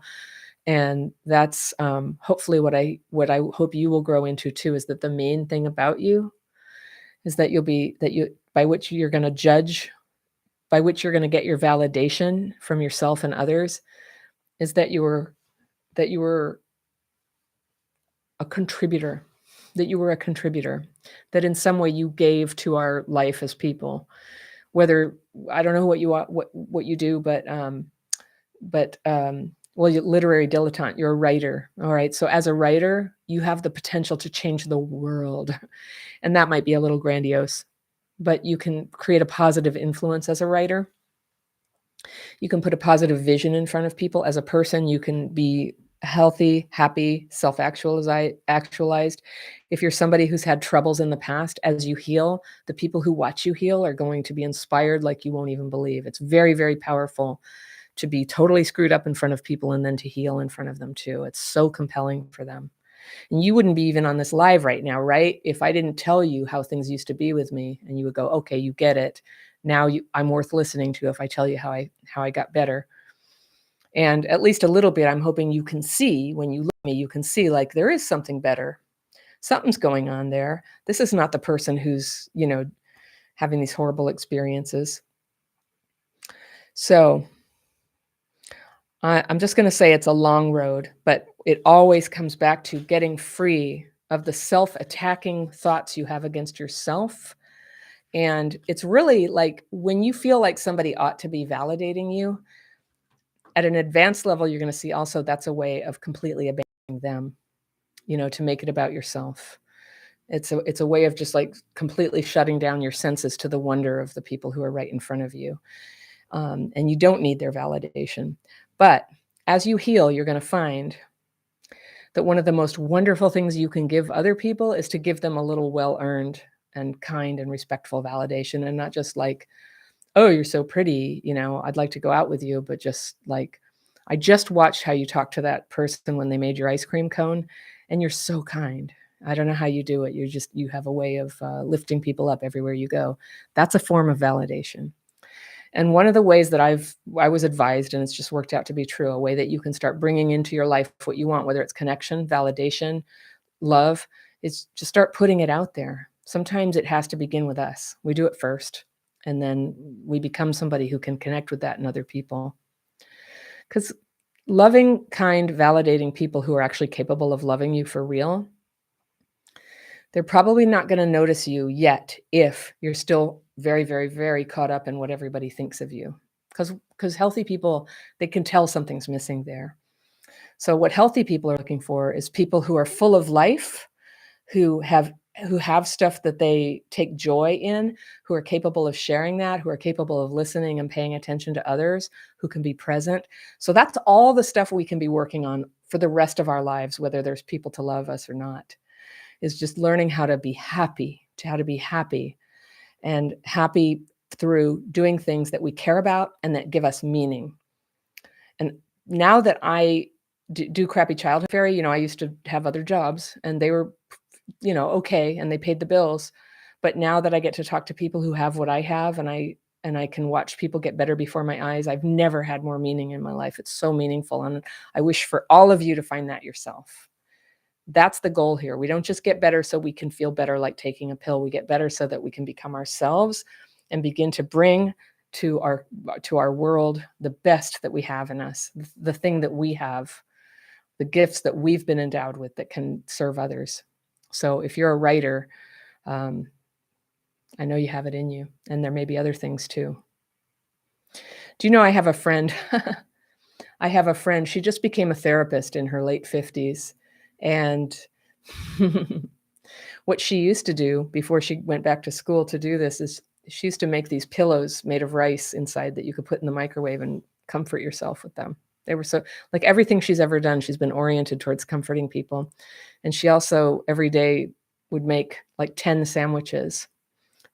And that's hopefully what I hope you will grow into too, is that the main thing about you is that by which you're going to judge, by which you're going to get your validation from yourself and others, is that you were a contributor, that you were a contributor, that in some way you gave to our life as people. Whether I don't know what you are, what you do, well, you're literary dilettante. You're a writer, all right. So as a writer, you have the potential to change the world, and that might be a little grandiose, but you can create a positive influence as a writer. You can put a positive vision in front of people. As a person, you can be healthy, happy, self-actualized. If you're somebody who's had troubles in the past, as you heal, the people who watch you heal are going to be inspired like you won't even believe. It's very, very powerful to be totally screwed up in front of people and then to heal in front of them too. It's so compelling for them. And you wouldn't be even on this live right now, right? If I didn't tell you how things used to be with me, and you would go, okay, you get it. Now I'm worth listening to if I tell you how I got better. And at least a little bit, I'm hoping you can see when you look at me, you can see like there is something better. Something's going on there. This is not the person who's, having these horrible experiences. So I'm just going to say it's a long road, but it always comes back to getting free of the self-attacking thoughts you have against yourself. And it's really like when you feel like somebody ought to be validating you, at an advanced level, you're going to see also that's a way of completely abandoning them, to make it about yourself. It's a way of just like completely shutting down your senses to the wonder of the people who are right in front of you. And you don't need their validation. But as you heal, you're going to find that one of the most wonderful things you can give other people is to give them a little well-earned and kind and respectful validation, and not just like, oh, you're so pretty, I'd like to go out with you, but just like, I just watched how you talked to that person when they made your ice cream cone, and you're so kind. I don't know how you do it. You have a way of lifting people up everywhere you go. That's a form of validation. And one of the ways that I was advised, and it's just worked out to be true, a way that you can start bringing into your life what you want, whether it's connection, validation, love, is just start putting it out there. Sometimes it has to begin with us. We do it first, and then we become somebody who can connect with that in other people. Because loving, kind, validating people who are actually capable of loving you for real, they're probably not going to notice you yet if you're still very, very, very caught up in what everybody thinks of you. Because healthy people, they can tell something's missing there. So what healthy people are looking for is people who are full of life, who have stuff that they take joy in, who are capable of sharing that, who are capable of listening and paying attention to others, who can be present. So that's all the stuff we can be working on for the rest of our lives, whether there's people to love us or not, is just learning how to be happy, and happy through doing things that we care about and that give us meaning. And now that I do crappy childhood fairy, I used to have other jobs and they were, okay, and they paid the bills. But now that I get to talk to people who have what I have, and I can watch people get better before my eyes, I've never had more meaning in my life. It's so meaningful. And I wish for all of you to find that yourself. That's the goal here. We don't just get better so we can feel better like taking a pill. We get better so that we can become ourselves and begin to bring to our world the best that we have in us, the thing that we have, the gifts that we've been endowed with that can serve others. So if you're a writer, I know you have it in you, and there may be other things too. Do you know I have a friend? I have a friend. She just became a therapist in her late 50s. And what she used to do before she went back to school to do this is she used to make these pillows made of rice inside that you could put in the microwave and comfort yourself with them. They were so, like everything she's ever done, she's been oriented towards comforting people. And she also every day would make like 10 sandwiches,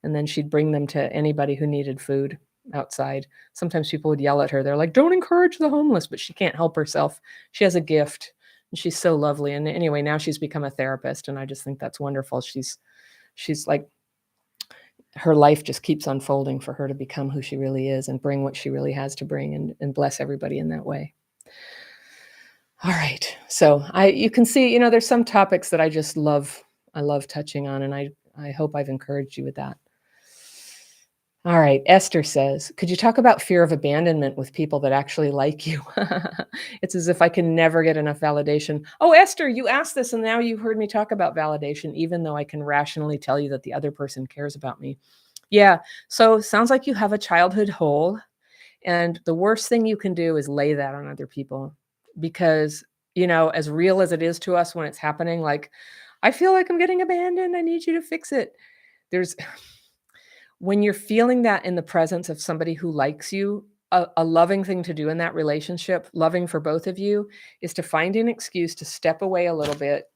and then she'd bring them to anybody who needed food outside. Sometimes people would yell at her. They're like, don't encourage the homeless, but she can't help herself. She has a gift. And she's so lovely. And anyway, now she's become a therapist, and I just think that's wonderful. She's like, her life just keeps unfolding for her to become who she really is and bring what she really has to bring, and bless everybody in that way. All right. So you can see, there's some topics that I just love. I love touching on, and I hope I've encouraged you with that. All right, Esther says, "Could you talk about fear of abandonment with people that actually like you?" It's as if I can never get enough validation. Oh, Esther, you asked this, and now you heard me talk about validation, even though I can rationally tell you that the other person cares about me. Yeah, so sounds like you have a childhood hole, and the worst thing you can do is lay that on other people because, as real as it is to us when it's happening, like, I feel like I'm getting abandoned. I need you to fix it. There's when you're feeling that in the presence of somebody who likes you, a loving thing to do in that relationship, loving for both of you, is to find an excuse to step away a little bit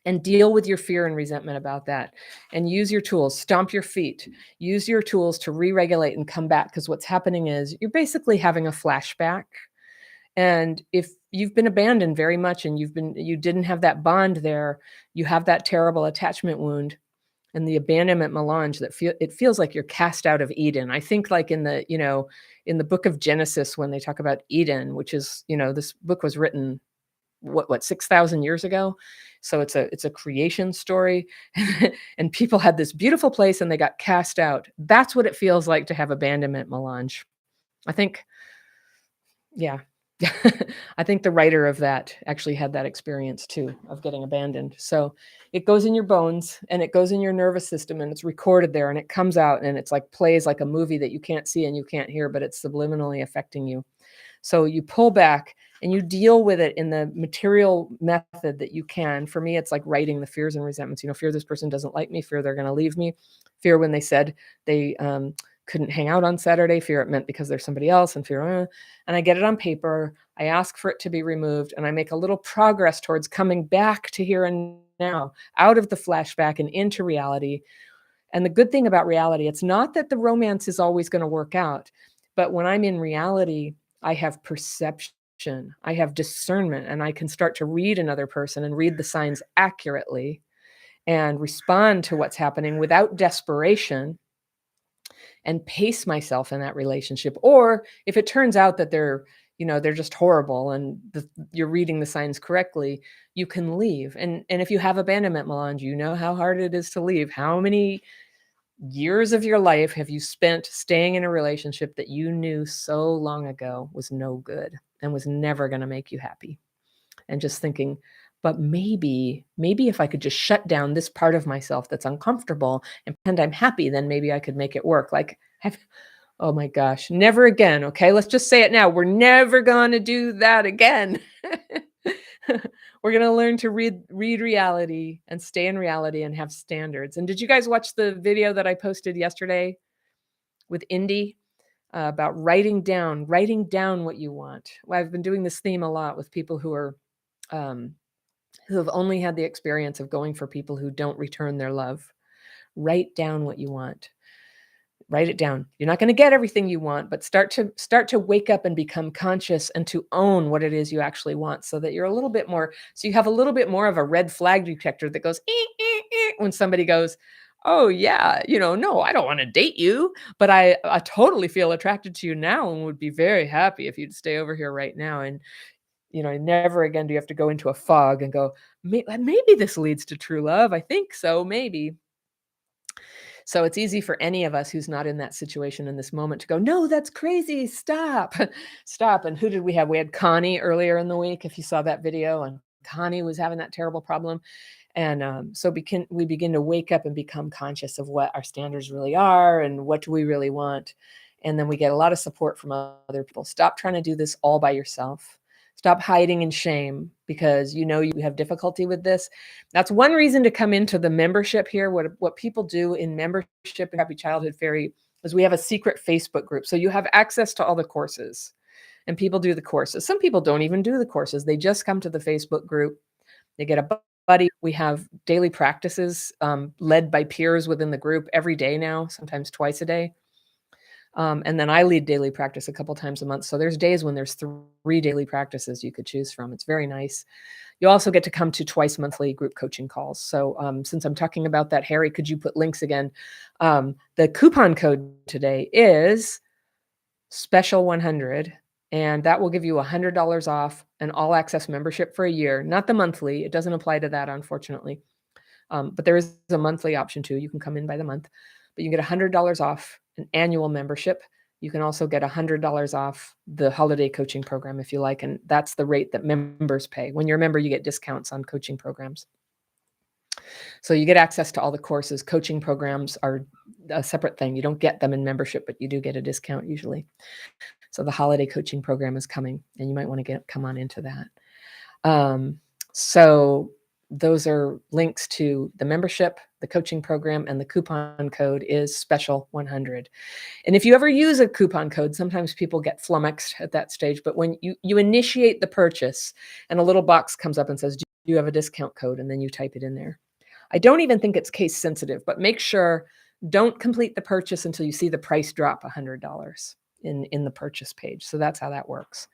and deal with your fear and resentment about that and use your tools, stomp your feet, use your tools to re-regulate and come back. Because what's happening is you're basically having a flashback. And if you've been abandoned very much and you didn't have that bond there, you have that terrible attachment wound and the abandonment melange that it feels like you're cast out of Eden. I think like in the book of Genesis, when they talk about Eden, which is, this book was written what 6,000 years ago. So it's a creation story and people had this beautiful place and they got cast out. That's what it feels like to have abandonment melange. I think, yeah. I think the writer of that actually had that experience too of getting abandoned. So it goes in your bones and it goes in your nervous system and it's recorded there and it comes out and it's like plays like a movie that you can't see and you can't hear, but it's subliminally affecting you. So you pull back and you deal with it in the material method that you can. For me, it's like writing the fears and resentments. Fear this person doesn't like me, fear they're going to leave me, fear when they said they couldn't hang out on Saturday, fear it meant because there's somebody else, and fear, and I get it on paper. I ask for it to be removed, and I make a little progress towards coming back to here and now, out of the flashback and into reality. And the good thing about reality, it's not that the romance is always going to work out, but when I'm in reality, I have perception, I have discernment, and I can start to read another person and read the signs accurately and respond to what's happening without desperation and pace myself in that relationship. Or if it turns out that they're just horrible and you're reading the signs correctly, you can leave. And if you have abandonment melange, you know how hard it is to leave. How many years of your life have you spent staying in a relationship that you knew so long ago was no good and was never going to make you happy? And just thinking, but maybe if I could just shut down this part of myself that's uncomfortable and pretend I'm happy, then maybe I could make it work. Like, oh my gosh, never again. Okay, let's just say it now. We're never going to do that again. We're going to learn to read reality and stay in reality and have standards. And did you guys watch the video that I posted yesterday with Indy about writing down what you want? Well, I've been doing this theme a lot with people who are who have only had the experience of going for people who don't return their love. Write down what you want. Write it down. You're not going to get everything you want, but start to wake up and become conscious and to own what it is you actually want, so that you're a little bit more, so you have a little bit more of a red flag detector that goes when somebody goes, oh yeah, no, I don't want to date you, but I totally feel attracted to you now and would be very happy if you'd stay over here right now. And never again do you have to go into a fog and go, maybe this leads to true love. I think so, maybe. So it's easy for any of us who's not in that situation in this moment to go, no, that's crazy. Stop, stop. And who did we have? We had Connie earlier in the week, if you saw that video, and Connie was having that terrible problem. And so we begin to wake up and become conscious of what our standards really are and what do we really want. And then we get a lot of support from other people. Stop trying to do this all by yourself. Stop hiding in shame because you have difficulty with this. That's one reason to come into the membership here. What people do in membership in Happy Childhood Fairy is we have a secret Facebook group. So you have access to all the courses and people do the courses. Some people don't even do the courses. They just come to the Facebook group. They get a buddy. We have daily practices led by peers within the group every day now, sometimes twice a day. And then I lead daily practice a couple times a month. So there's days when there's 3 daily practices you could choose from. It's very nice. You also get to come to twice monthly group coaching calls. So since I'm talking about that, Harry, could you put links again? The coupon code today is special 100, and that will give you $100 off an all access membership for a year, not the monthly. It doesn't apply to that, unfortunately. But there is a monthly option too. You can come in by the month, but you get $100 off an annual membership. You can also get $100 off the holiday coaching program if you like, and that's the rate that members pay. When you're a member, you get discounts on coaching programs. So you get access to all the courses. Coaching programs are a separate thing. You don't get them in membership, but you do get a discount usually. So the holiday coaching program is coming, and you might want to come on into that. So those are links to the membership, the coaching program, and the coupon code is special 100. And if you ever use a coupon code, sometimes people get flummoxed at that stage, but when you initiate the purchase and a little box comes up and says, do you have a discount code? And then you type it in there. I don't even think it's case sensitive, but make sure, don't complete the purchase until you see the price drop $100 in the purchase page. So that's how that works.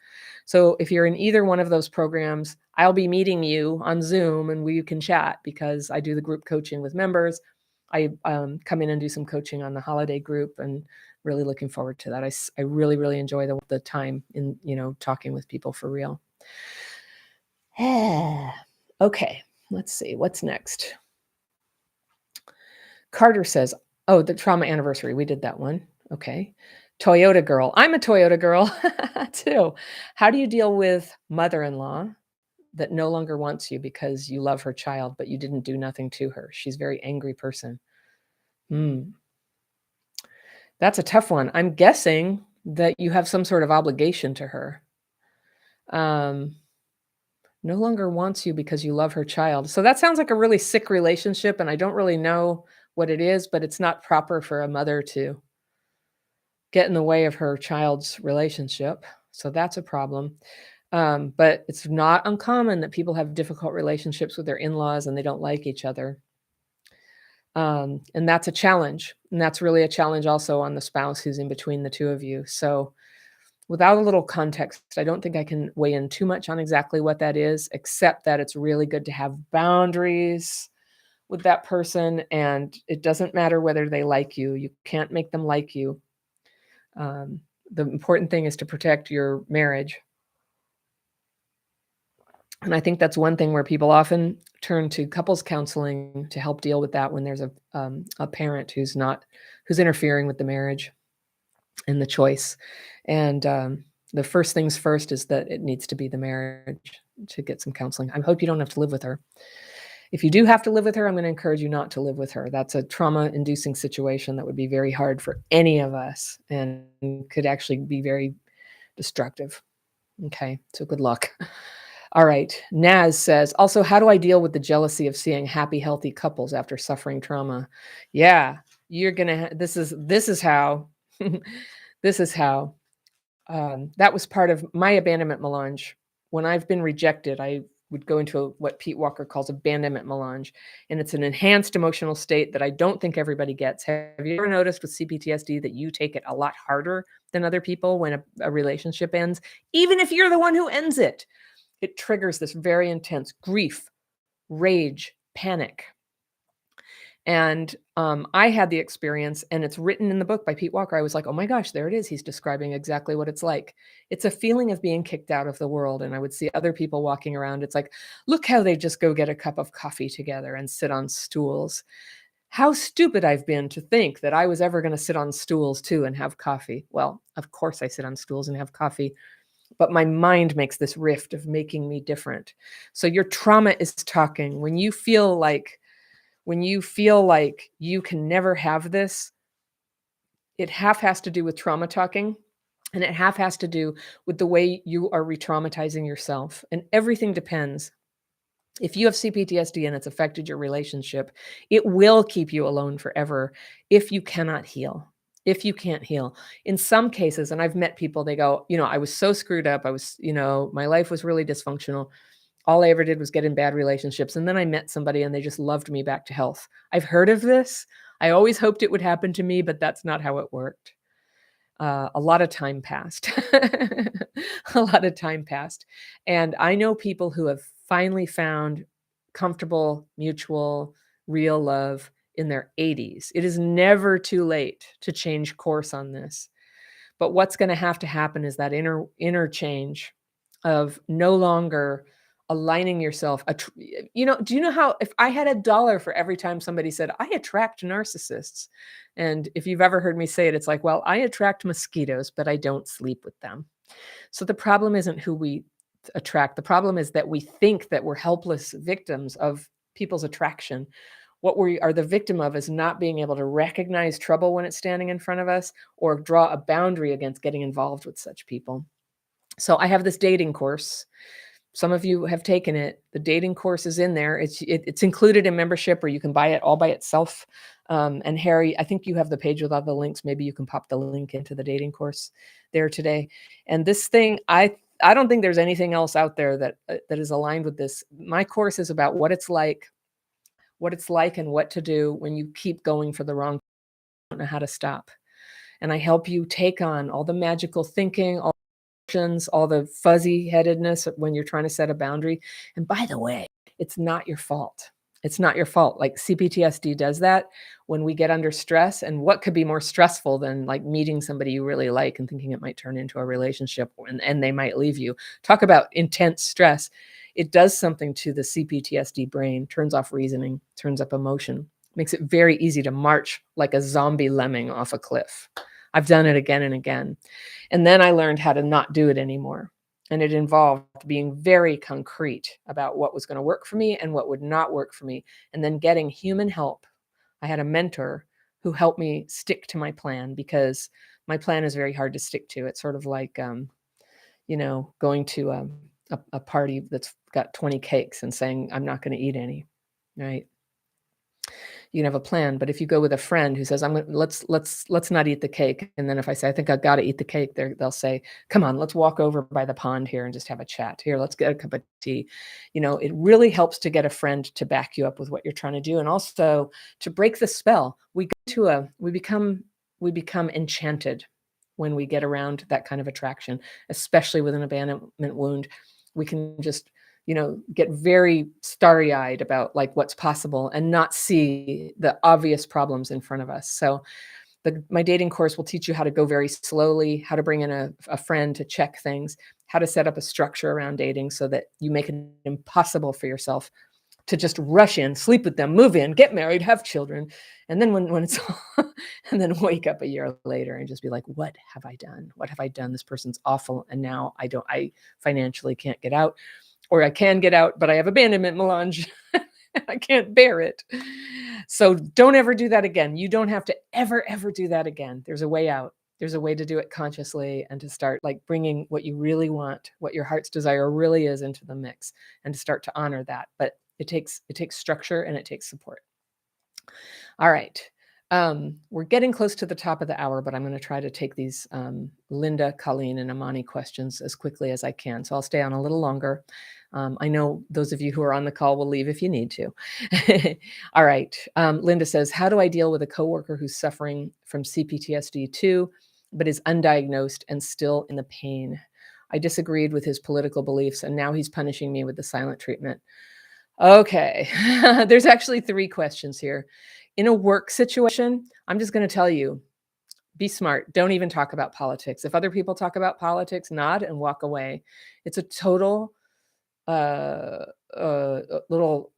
So if you're in either one of those programs, I'll be meeting you on Zoom and we can chat because I do the group coaching with members. I come in and do some coaching on the holiday group, and really looking forward to that. I really, really enjoy the time in, talking with people for real. Okay, let's see, what's next? Carter says, oh, the trauma anniversary. We did that one. Okay. Toyota girl. I'm a Toyota girl too. How do you deal with mother-in-law that no longer wants you because you love her child, but you didn't do nothing to her? She's a very angry person. That's a tough one. I'm guessing that you have some sort of obligation to her. No longer wants you because you love her child. So that sounds like a really sick relationship, and I don't really know what it is, but it's not proper for a mother to get in the way of her child's relationship. So that's a problem. But it's not uncommon that people have difficult relationships with their in-laws and they don't like each other. And that's a challenge. And that's really a challenge also on the spouse who's in between the two of you. So without a little context, I don't think I can weigh in too much on exactly what that is, except that it's really good to have boundaries with that person. And it doesn't matter whether they like you. You can't make them like you. The important thing is to protect your marriage. And I think that's one thing where people often turn to couples counseling to help deal with that when there's a parent who's interfering with the marriage and the choice. And the first things first is that it needs to be the marriage to get some counseling. I hope you don't have to live with her. If you do have to live with her, I'm going to encourage you not to live with her. That's a trauma-inducing situation that would be very hard for any of us and could actually be very destructive. Okay, so good luck. All right, Naz says, also, how do I deal with the jealousy of seeing happy, healthy couples after suffering trauma? Yeah, you're going to, this is how, this is how. That was part of my abandonment melange. When I've been rejected, I would go into what Pete Walker calls abandonment melange. And it's an enhanced emotional state that I don't think everybody gets. Have you ever noticed with CPTSD that you take it a lot harder than other people when a relationship ends? Even if you're the one who ends it, it triggers this very intense grief, rage, panic. And I had the experience, and it's written in the book by Pete Walker. I was like, oh my gosh, there it is. He's describing exactly what it's like. It's a feeling of being kicked out of the world. And I would see other people walking around. It's like, look how they just go get a cup of coffee together and sit on stools. How stupid I've been to think that I was ever going to sit on stools too and have coffee. Well, of course I sit on stools and have coffee, but my mind makes this rift of making me different. So your trauma is talking. When you feel like you can never have this, it half has to do with trauma talking, and it half has to do with the way you are re-traumatizing yourself. And everything depends. If you have CPTSD and it's affected your relationship, it will keep you alone forever if you cannot heal. If you can't heal. In some cases, and I've met people, they go, I was so screwed up. My life was really dysfunctional. All I ever did was get in bad relationships. And then I met somebody and they just loved me back to health. I've heard of this. I always hoped it would happen to me, but that's not how it worked. A lot of time passed. A lot of time passed. And I know people who have finally found comfortable, mutual, real love in their 80s. It is never too late to change course on this. But what's going to happen is that inner change of no longer aligning yourself. Do you know how if I had $1 for every time somebody said, I attract narcissists? And if you've ever heard me say it, it's like, well, I attract mosquitoes, but I don't sleep with them. So the problem isn't who we attract. The problem is that we think that we're helpless victims of people's attraction. What we are the victim of is not being able to recognize trouble when it's standing in front of us or draw a boundary against getting involved with such people. So I have this dating course. Some of you have taken it. The dating course is in there. It's included in membership, or you can buy it all by itself. And Harry, I think you have the page with all the links. Maybe you can pop the link into the dating course there today. And this thing, I don't think there's anything else out there that that is aligned with this. My course is about what it's like, and what to do when you keep going for the wrong. Don't know how to stop. And I help you take on all the magical thinking, all the fuzzy headedness when you're trying to set a boundary. And by the way, it's not your fault. It's not your fault. Like CPTSD does that when we get under stress. And what could be more stressful than like meeting somebody you really like and thinking it might turn into a relationship and they might leave you? Talk about intense stress. It does something to the CPTSD brain, turns off reasoning, turns up emotion, makes it very easy to march like a zombie lemming off a cliff. I've done it again and again. And then I learned how to not do it anymore. And it involved being very concrete about what was going to work for me and what would not work for me. And then getting human help. I had a mentor who helped me stick to my plan, because my plan is very hard to stick to. It's sort of like, going to a party that's got 20 cakes and saying, I'm not going to eat any, right? You can have a plan, but if you go with a friend who says, let's not eat the cake. And then if I say, I think I've got to eat the cake, they'll say, come on, let's walk over by the pond here and just have a chat here. Let's get a cup of tea. It really helps to get a friend to back you up with what you're trying to do. And also to break the spell. We become enchanted when we get around that kind of attraction, especially with an abandonment wound. We can just get very starry-eyed about like what's possible and not see the obvious problems in front of us. So my dating course will teach you how to go very slowly, how to bring in a friend to check things, how to set up a structure around dating so that you make it impossible for yourself to just rush in, sleep with them, move in, get married, have children. And then when it's and then wake up a year later and just be like, what have I done? What have I done? This person's awful. And now I financially can't get out. Or I can get out, but I have abandonment melange. I can't bear it. So don't ever do that again. You don't have to ever do that again. There's a way out. There's a way to do it consciously and to start like bringing what you really want, what your heart's desire really is, into the mix, and to start to honor that. But it takes structure and it takes support. All right. We're getting close to the top of the hour, but I'm going to try to take these Linda, Colleen, and Amani questions as quickly as I can. So I'll stay on a little longer. I know those of you who are on the call will leave if you need to. All right. Linda says, how do I deal with a coworker who's suffering from CPTSD too, but is undiagnosed and still in the pain? I disagreed with his political beliefs, and now he's punishing me with the silent treatment. Okay. There's actually 3 questions here. In a work situation, I'm just going to tell you, be smart. Don't even talk about politics. If other people talk about politics, nod and walk away. It's a total little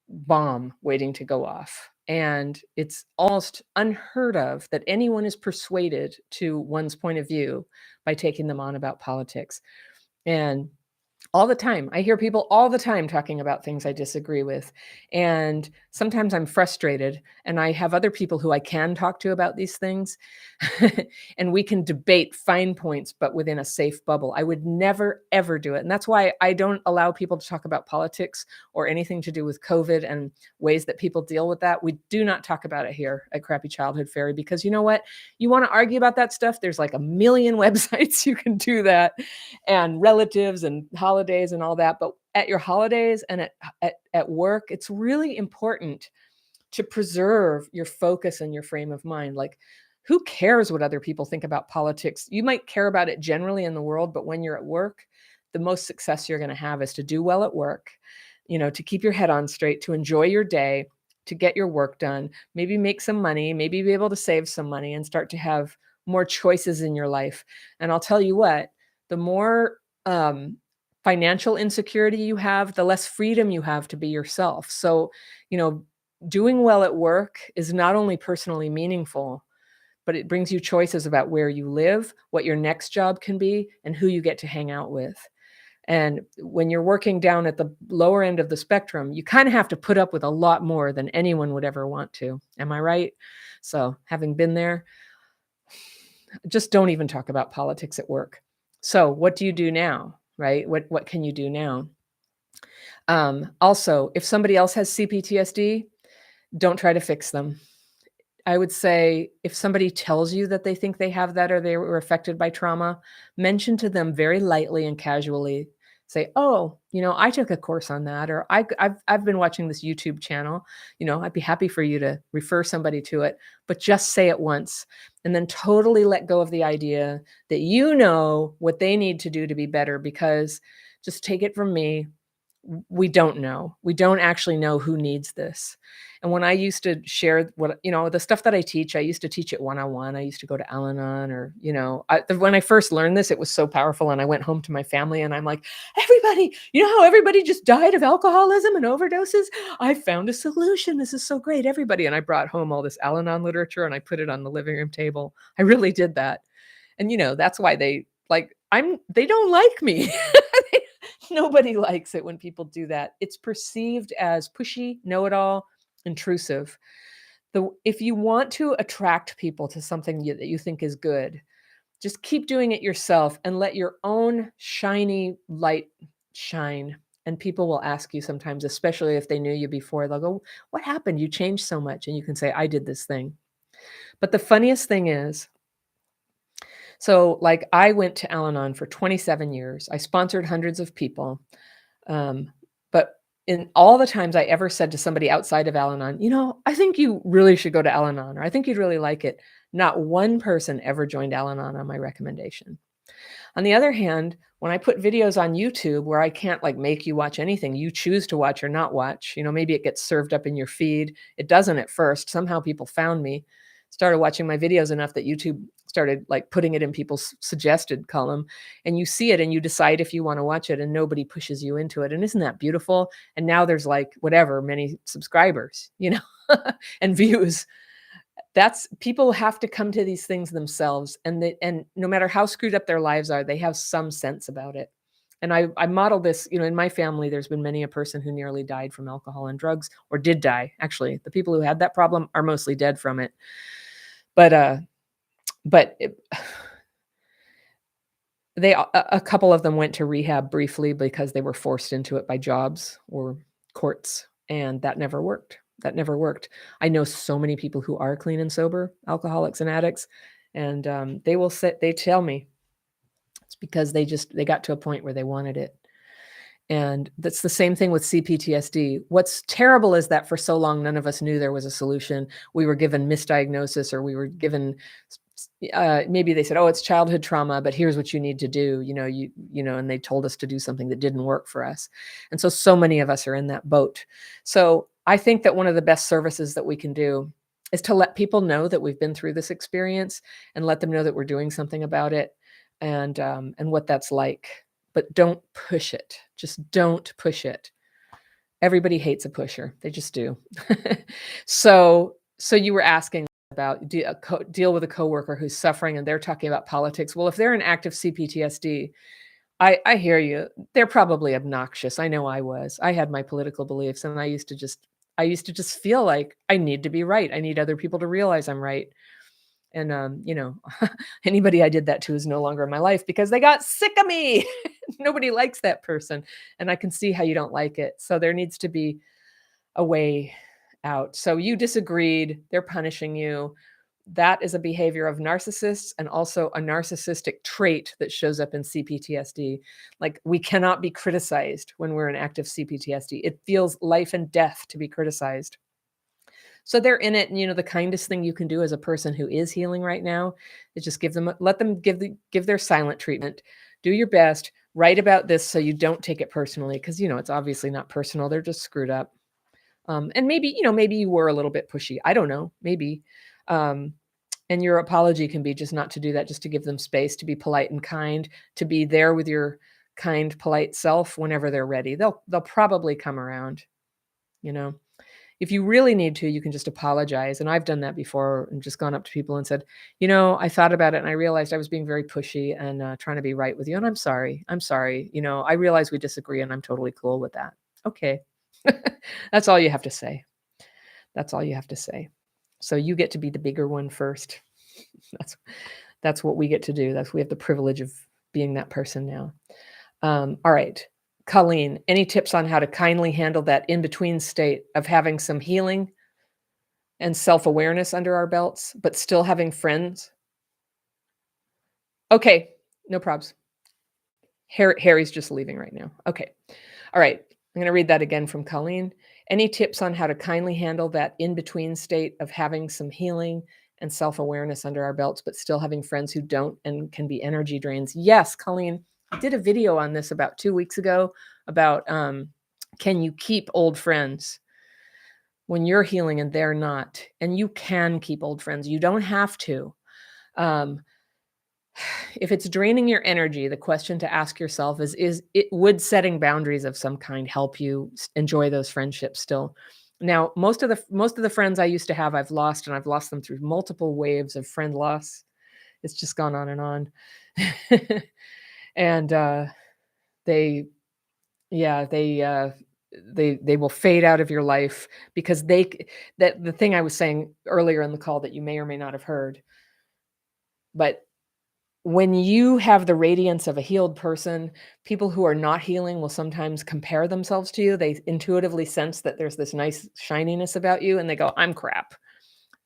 bomb waiting to go off. And it's almost unheard of that anyone is persuaded to one's point of view by taking them on about politics. And all the time. I hear people all the time talking about things I disagree with. And sometimes I'm frustrated, and I have other people who I can talk to about these things. And we can debate fine points, but within a safe bubble. I would never, ever do it. And that's why I don't allow people to talk about politics or anything to do with COVID and ways that people deal with that. We do not talk about it here at Crappy Childhood Fairy, because you know what? You want to argue about that stuff? There's like a million websites you can do that, and relatives and holidays and all that. But at your holidays and at work, it's really important to preserve your focus and your frame of mind. Like, who cares what other people think about politics? You might care about it generally in the world, but when you're at work, the most success you're going to have is to do well at work, to keep your head on straight, to enjoy your day, to get your work done, maybe make some money, maybe be able to save some money and start to have more choices in your life. And I'll tell you what, the more financial insecurity you have, the less freedom you have to be yourself. So, you know, doing well at work is not only personally meaningful, but it brings you choices about where you live, what your next job can be, and who you get to hang out with. And when you're working down at the lower end of the spectrum, you kind of have to put up with a lot more than anyone would ever want to. Am I right? So, having been there, just don't even talk about politics at work. So, what do you do now? Right? What can you do now? Also, if somebody else has CPTSD, don't try to fix them. I would say if somebody tells you that they think they have that or they were affected by trauma, mention to them very lightly and casually. Say, "Oh, you know, I took a course on that," or I've been watching this YouTube channel. You know, I'd be happy for you to refer somebody to it, but just say it once, and then totally let go of the idea that you know what they need to do to be better. Because just take it from me, we don't know. We don't actually know who needs this. And when I used to share what, you know, the stuff that I teach, I used to teach it one-on-one. I used to go to Al-Anon or, you know, when I first learned this, it was so powerful. And I went home to my family and I'm like, everybody, you know how everybody just died of alcoholism and overdoses? I found a solution. This is so great, everybody. And I brought home all this Al-Anon literature and I put it on the living room table. I really did that. And, you know, that's why they don't like me. Nobody likes it when people do that. It's perceived as pushy, know-it-all, intrusive. If you want to attract people to something that you think is good, just keep doing it yourself and let your own shiny light shine. And people will ask you sometimes, especially if they knew you before, they'll go, "What happened? You changed so much." And you can say, "I did this thing." But the funniest thing is, so like I went to Al-Anon for 27 years. I sponsored hundreds of people. But in all the times I ever said to somebody outside of Al-Anon, you know, I think you really should go to Al-Anon, or I think you'd really like it. Not one person ever joined Al-Anon on my recommendation. On the other hand, when I put videos on YouTube where I can't like make you watch anything, you choose to watch or not watch, you know, maybe it gets served up in your feed. It doesn't at first. Somehow people found me, started watching my videos enough that YouTube started like putting it in people's suggested column, and you see it and you decide if you want to watch it and nobody pushes you into it. And isn't that beautiful? And now there's like whatever, many subscribers, you know, and views. That's people have to come to these things themselves, and no matter how screwed up their lives are, they have some sense about it. And I model this, you know, in my family, there's been many a person who nearly died from alcohol and drugs, or did die. Actually, the people who had that problem are mostly dead from it. But it, a couple of them went to rehab briefly because they were forced into it by jobs or courts, and that never worked. That never worked. I know so many people who are clean and sober, alcoholics and addicts, and they tell me it's because they got to a point where they wanted it. And that's the same thing with CPTSD. What's terrible is that for so long, none of us knew there was a solution. We were given misdiagnosis, or we were given, maybe they said, "Oh, it's childhood trauma, but here's what you need to do." And they told us to do something that didn't work for us. And so many of us are in that boat. So I think that one of the best services that we can do is to let people know that we've been through this experience and let them know that we're doing something about it, and what that's like. But don't push it. Just don't push it. Everybody hates a pusher. They just do. So you were asking about deal with a coworker who's suffering and they're talking about politics. Well, if they're in active CPTSD, I hear you. They're probably obnoxious. I know I was. I had my political beliefs, and I used to just feel like I need to be right. I need other people to realize I'm right. And, anybody I did that to is no longer in my life because they got sick of me. Nobody likes that person. And I can see how you don't like it. So there needs to be a way out. So you disagreed. They're punishing you. That is a behavior of narcissists, and also a narcissistic trait that shows up in CPTSD. Like, we cannot be criticized when we're in active CPTSD. It feels life and death to be criticized. So they're in it, and, the kindest thing you can do as a person who is healing right now is just let them give their silent treatment. Do your best, write about this so you don't take it personally, because, it's obviously not personal. They're just screwed up. And maybe you were a little bit pushy. I don't know, maybe. And your apology can be just not to do that, just to give them space, to be polite and kind, to be there with your kind, polite self whenever they're ready. They'll probably come around, you know. If you really need to, you can just apologize. And I've done that before and just gone up to people and said, I thought about it and I realized I was being very pushy and trying to be right with you. And I'm sorry. I'm sorry. I realize we disagree and I'm totally cool with that. Okay. That's all you have to say. That's all you have to say. So you get to be the bigger one first. That's what we get to do. We have the privilege of being that person now. All right. Colleen, any tips on how to kindly handle that in-between state of having some healing and self-awareness under our belts, but still having friends? Okay, no probs. Harry's just leaving right now. Okay. All right. I'm going to read that again from Colleen. Any tips on how to kindly handle that in-between state of having some healing and self-awareness under our belts, but still having friends who don't and can be energy drains? Yes, Colleen. I did a video on this about 2 weeks ago about can you keep old friends when you're healing and they're not? And you can keep old friends. You don't have to. If it's draining your energy, the question to ask yourself would setting boundaries of some kind help you enjoy those friendships still? Now, most of the friends I used to have, I've lost, and I've lost them through multiple waves of friend loss. It's just gone on and on. And they will fade out of your life because the thing I was saying earlier in the call that you may or may not have heard, but when you have the radiance of a healed person, people who are not healing will sometimes compare themselves to you. They intuitively sense that there's this nice shininess about you and they go, I'm crap.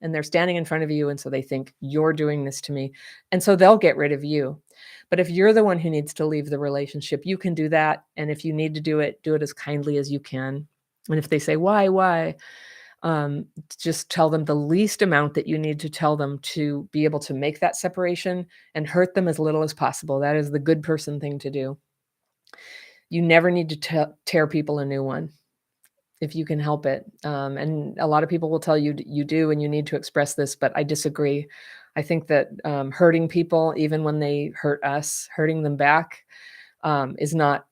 And they're standing in front of you. And so they think, you're doing this to me. And so they'll get rid of you. But if you're the one who needs to leave the relationship, you can do that. And if you need to do it as kindly as you can. And if they say, why? Just tell them the least amount that you need to tell them to be able to make that separation and hurt them as little as possible. That is the good person thing to do. You never need to tear people a new one if you can help it. And a lot of people will tell you you do and you need to express this, but I disagree. I think that hurting people, even when they hurt us, hurting them back is not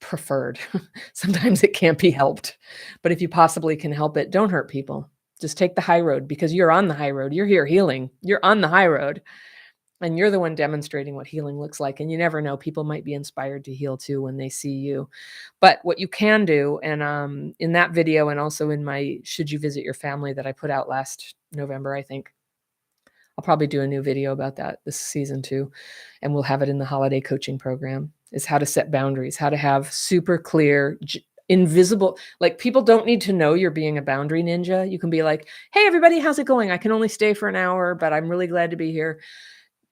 preferred. Sometimes it can't be helped. But if you possibly can help it, don't hurt people. Just take the high road because you're on the high road. You're here healing. You're on the high road. And you're the one demonstrating what healing looks like. And you never know. People might be inspired to heal too when they see you. But what you can do, and in that video and also in my Should You Visit Your Family that I put out last November, I think, I'll probably do a new video about that this season too. And we'll have it in the holiday coaching program, is how to set boundaries, how to have super clear, invisible, like people don't need to know you're being a boundary ninja. You can be like, hey, everybody, how's it going? I can only stay for an hour, but I'm really glad to be here.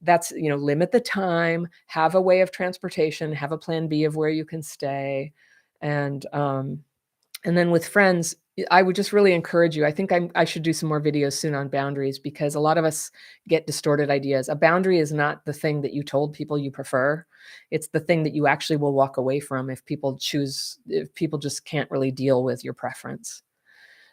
That's, limit the time, have a way of transportation, have a plan B of where you can stay. And then with friends, I would just really encourage you. I think I should do some more videos soon on boundaries because a lot of us get distorted ideas. A boundary is not the thing that you told people you prefer. It's the thing that you actually will walk away from if people just can't really deal with your preference.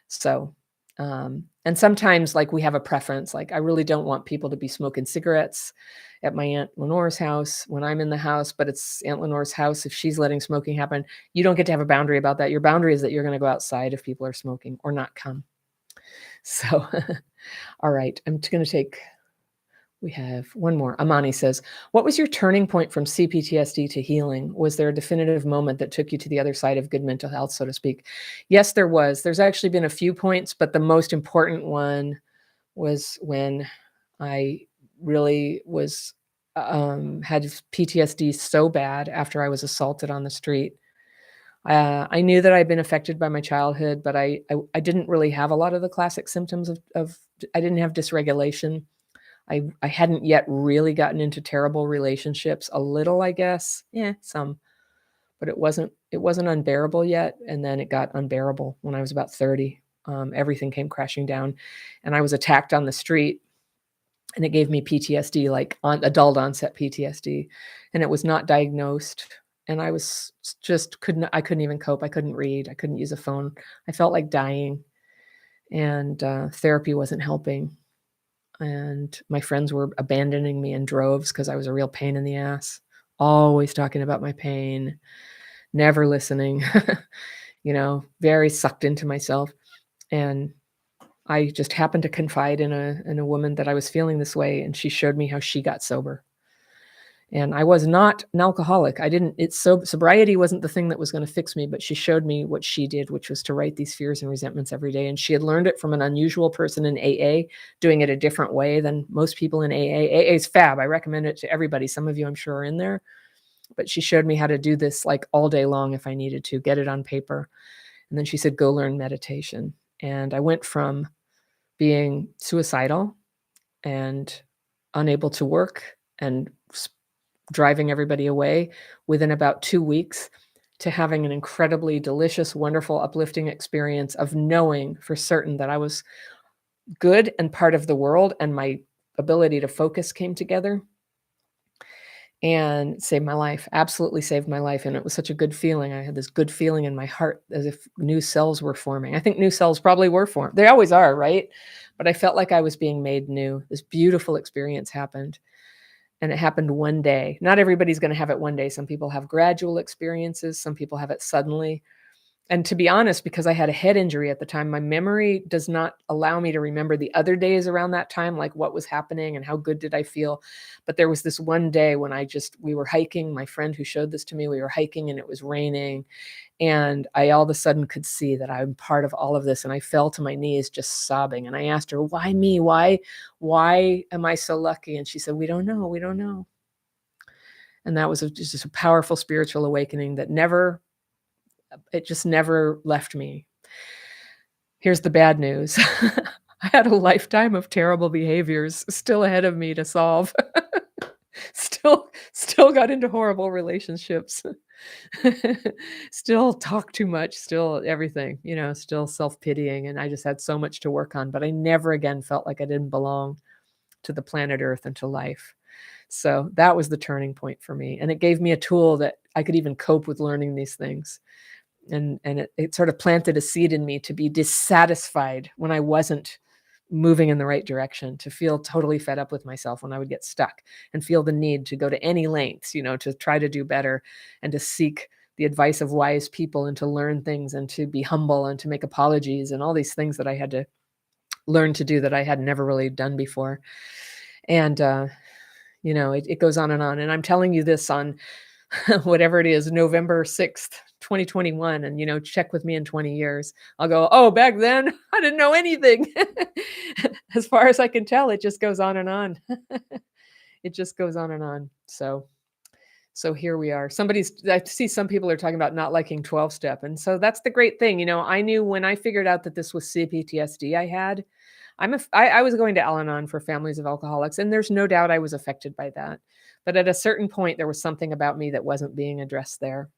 So, and sometimes like we have a preference, like I really don't want people to be smoking cigarettes at my Aunt Lenore's house when I'm in the house, but it's Aunt Lenore's house. If she's letting smoking happen, you don't get to have a boundary about that. Your boundary is that you're going to go outside if people are smoking or not come. So, all right, I'm going to we have one more. Amani says, what was your turning point from CPTSD to healing? Was there a definitive moment that took you to the other side of good mental health, so to speak? Yes, there was. There's actually been a few points, but the most important one was when I really was had PTSD so bad after I was assaulted on the street. I knew that I'd been affected by my childhood, but I didn't really have a lot of the classic symptoms of I didn't have dysregulation. I hadn't yet really gotten into terrible relationships. A little, I guess. Yeah, some. But it wasn't unbearable yet. And then it got unbearable when I was about 30. Everything came crashing down. And I was attacked on the street. And it gave me PTSD, like adult onset PTSD. And it was not diagnosed. And I was I couldn't even cope. I couldn't read. I couldn't use a phone. I felt like dying. And therapy wasn't helping. And my friends were abandoning me in droves because I was a real pain in the ass always talking about my pain, never listening, very sucked into myself. And I just happened to confide in a woman that I was feeling this way, and she showed me how she got sober. And I was not an alcoholic. I didn't it's so sobriety wasn't the thing that was gonna fix me, but she showed me what she did, which was to write these fears and resentments every day, and she had learned it from an unusual person in AA, doing it a different way than most people in AA. AA is fab. I recommend it to everybody. Some of you, I'm sure, are in there, but she showed me how to do this, like, all day long if I needed to, get it on paper, and then she said, "Go learn meditation." And I went from being suicidal and unable to work and driving everybody away within about 2 weeks to having an incredibly delicious, wonderful, uplifting experience of knowing for certain that I was good and part of the world, and my ability to focus came together and saved my life, absolutely saved my life, and it was such a good feeling. I had this good feeling in my heart as if new cells were forming. I think new cells probably were formed. They always are, right? But I felt like I was being made new. This beautiful experience happened. And it happened one day. Not everybody's gonna have it one day. Some people have gradual experiences, some people have it suddenly. And to be honest, because I had a head injury at the time, my memory does not allow me to remember the other days around that time, like what was happening and how good did I feel. But there was this one day when we were hiking, my friend who showed this to me, we were hiking and it was raining. And I all of a sudden could see that I'm part of all of this. And I fell to my knees just sobbing. And I asked her, why me? Why am I so lucky? And she said, we don't know. We don't know. And that was just a powerful spiritual awakening that it just never left me. Here's the bad news. I had a lifetime of terrible behaviors still ahead of me to solve. Still got into horrible relationships. Still talk too much, still everything, still self-pitying, and I just had so much to work on, but I never again felt like I didn't belong to the planet Earth and to life. So that was the turning point for me, and it gave me a tool that I could even cope with learning these things. And it sort of planted a seed in me to be dissatisfied when I wasn't moving in the right direction, to feel totally fed up with myself when I would get stuck and feel the need to go to any lengths, to try to do better and to seek the advice of wise people and to learn things and to be humble and to make apologies and all these things that I had to learn to do that I had never really done before. And, it goes on. And I'm telling you this on whatever it is, November 6th, 2021, and, check with me in 20 years. I'll go, "Oh, back then, I didn't know anything." As far as I can tell, it just goes on and on. It just goes on and on. So here we are. I see some people are talking about not liking 12-step, and so that's the great thing. I knew when I figured out that this was CPTSD I had, I was going to Al-Anon for families of alcoholics, and there's no doubt I was affected by that. But at a certain point, there was something about me that wasn't being addressed there,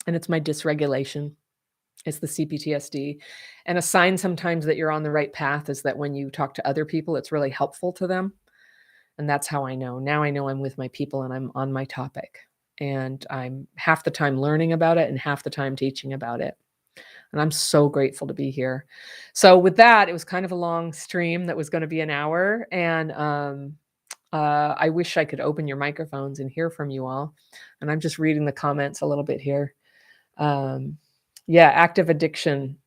and it's my dysregulation. It's the CPTSD. And a sign sometimes that you're on the right path is that when you talk to other people, it's really helpful to them, and that's how I know. Now I know I'm with my people and I'm on my topic, and I'm half the time learning about it and half the time teaching about it. And I'm so grateful to be here. So with that, it was kind of a long stream that was gonna be an hour, and, I wish I could open your microphones and hear from you all, and I'm just reading the comments a little bit here. Um, yeah, active addiction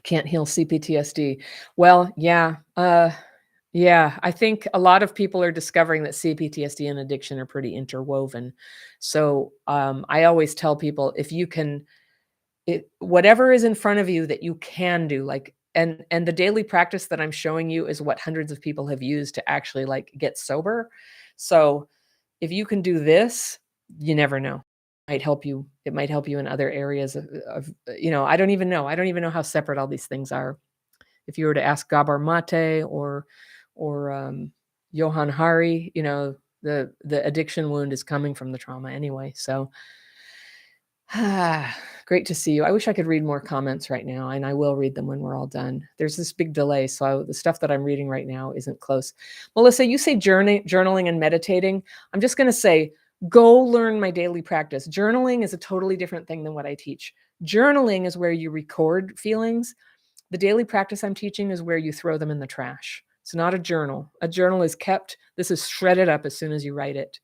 can't heal CPTSD. Well, yeah, I think a lot of people are discovering that CPTSD and addiction are pretty interwoven. So, I always tell people, if you can whatever is in front of you that you can do, like, and the daily practice that I'm showing you is what hundreds of people have used to actually, like, get sober. So if you can do this, you never know. It might help you in other areas I don't even know. I don't even know how separate all these things are. If you were to ask Gabor Mate or Johann Hari, the addiction wound is coming from the trauma anyway. So great to see you. I wish I could read more comments right now, and I will read them when we're all done. There's this big delay, so the stuff that I'm reading right now isn't close. Melissa, you say journaling and meditating. I'm just going to say, go learn my daily practice. Journaling is a totally different thing than what I teach. Journaling is where you record feelings. The daily practice I'm teaching is where you throw them in the trash. It's not a journal. A journal is kept. This is shredded up as soon as you write it.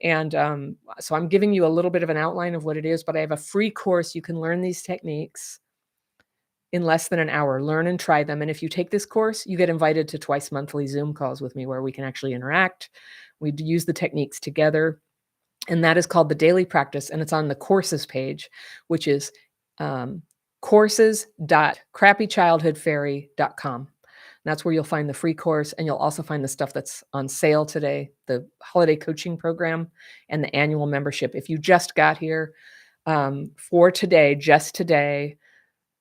And so I'm giving you a little bit of an outline of what it is, but I have a free course. You can learn these techniques in less than an hour. Learn and try them. And if you take this course, you get invited to twice monthly Zoom calls with me where we can actually interact. We use the techniques together. And that is called the Daily Practice. And it's on the courses page, which is courses.crappychildhoodfairy.com. That's where you'll find the free course, and you'll also find the stuff that's on sale today, the holiday coaching program and the annual membership. If you just got here for today, just today,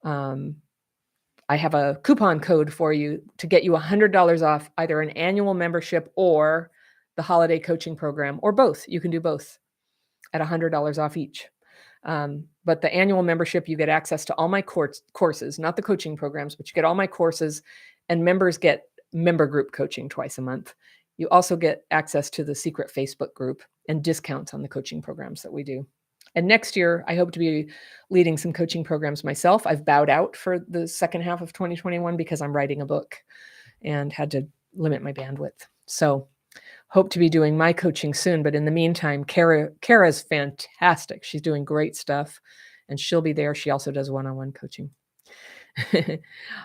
I have a coupon code for you to get you $100 off either an annual membership or the holiday coaching program, or both. You can do both at $100 off each. But the annual membership, you get access to all my courses, not the coaching programs, but you get all my courses, and members get member group coaching twice a month. You also get access to the secret Facebook group and discounts on the coaching programs that we do. And next year, I hope to be leading some coaching programs myself. I've bowed out for the second half of 2021 because I'm writing a book and had to limit my bandwidth. So hope to be doing my coaching soon. But in the meantime, Kara's fantastic. She's doing great stuff, and she'll be there. She also does one-on-one coaching.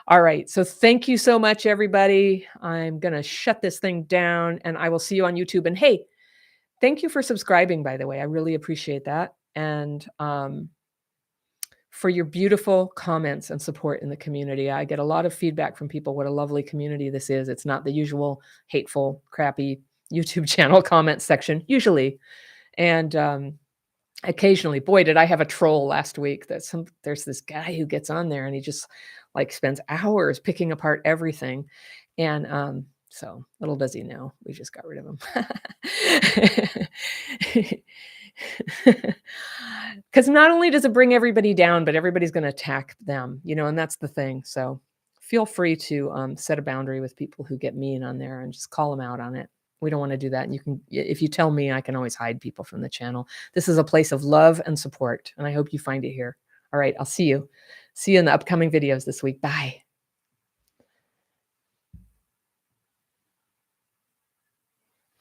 All right. So thank you so much, everybody. I'm going to shut this thing down, and I will see you on YouTube. And hey, thank you for subscribing, by the way. I really appreciate that. And for your beautiful comments and support in the community. I get a lot of feedback from people what a lovely community this is. It's not the usual hateful, crappy YouTube channel comment section, usually. And occasionally, boy, did I have a troll last week. There's this guy who gets on there and he just like spends hours picking apart everything. And so little does he know, we just got rid of him. Because not only does it bring everybody down, but everybody's going to attack them, and that's the thing. So feel free to set a boundary with people who get mean on there and just call them out on it. We don't want to do that. And you can, if you tell me, I can always hide people from the channel. This is a place of love and support, and I hope you find it here. All right, I'll see you. See you in the upcoming videos this week. Bye.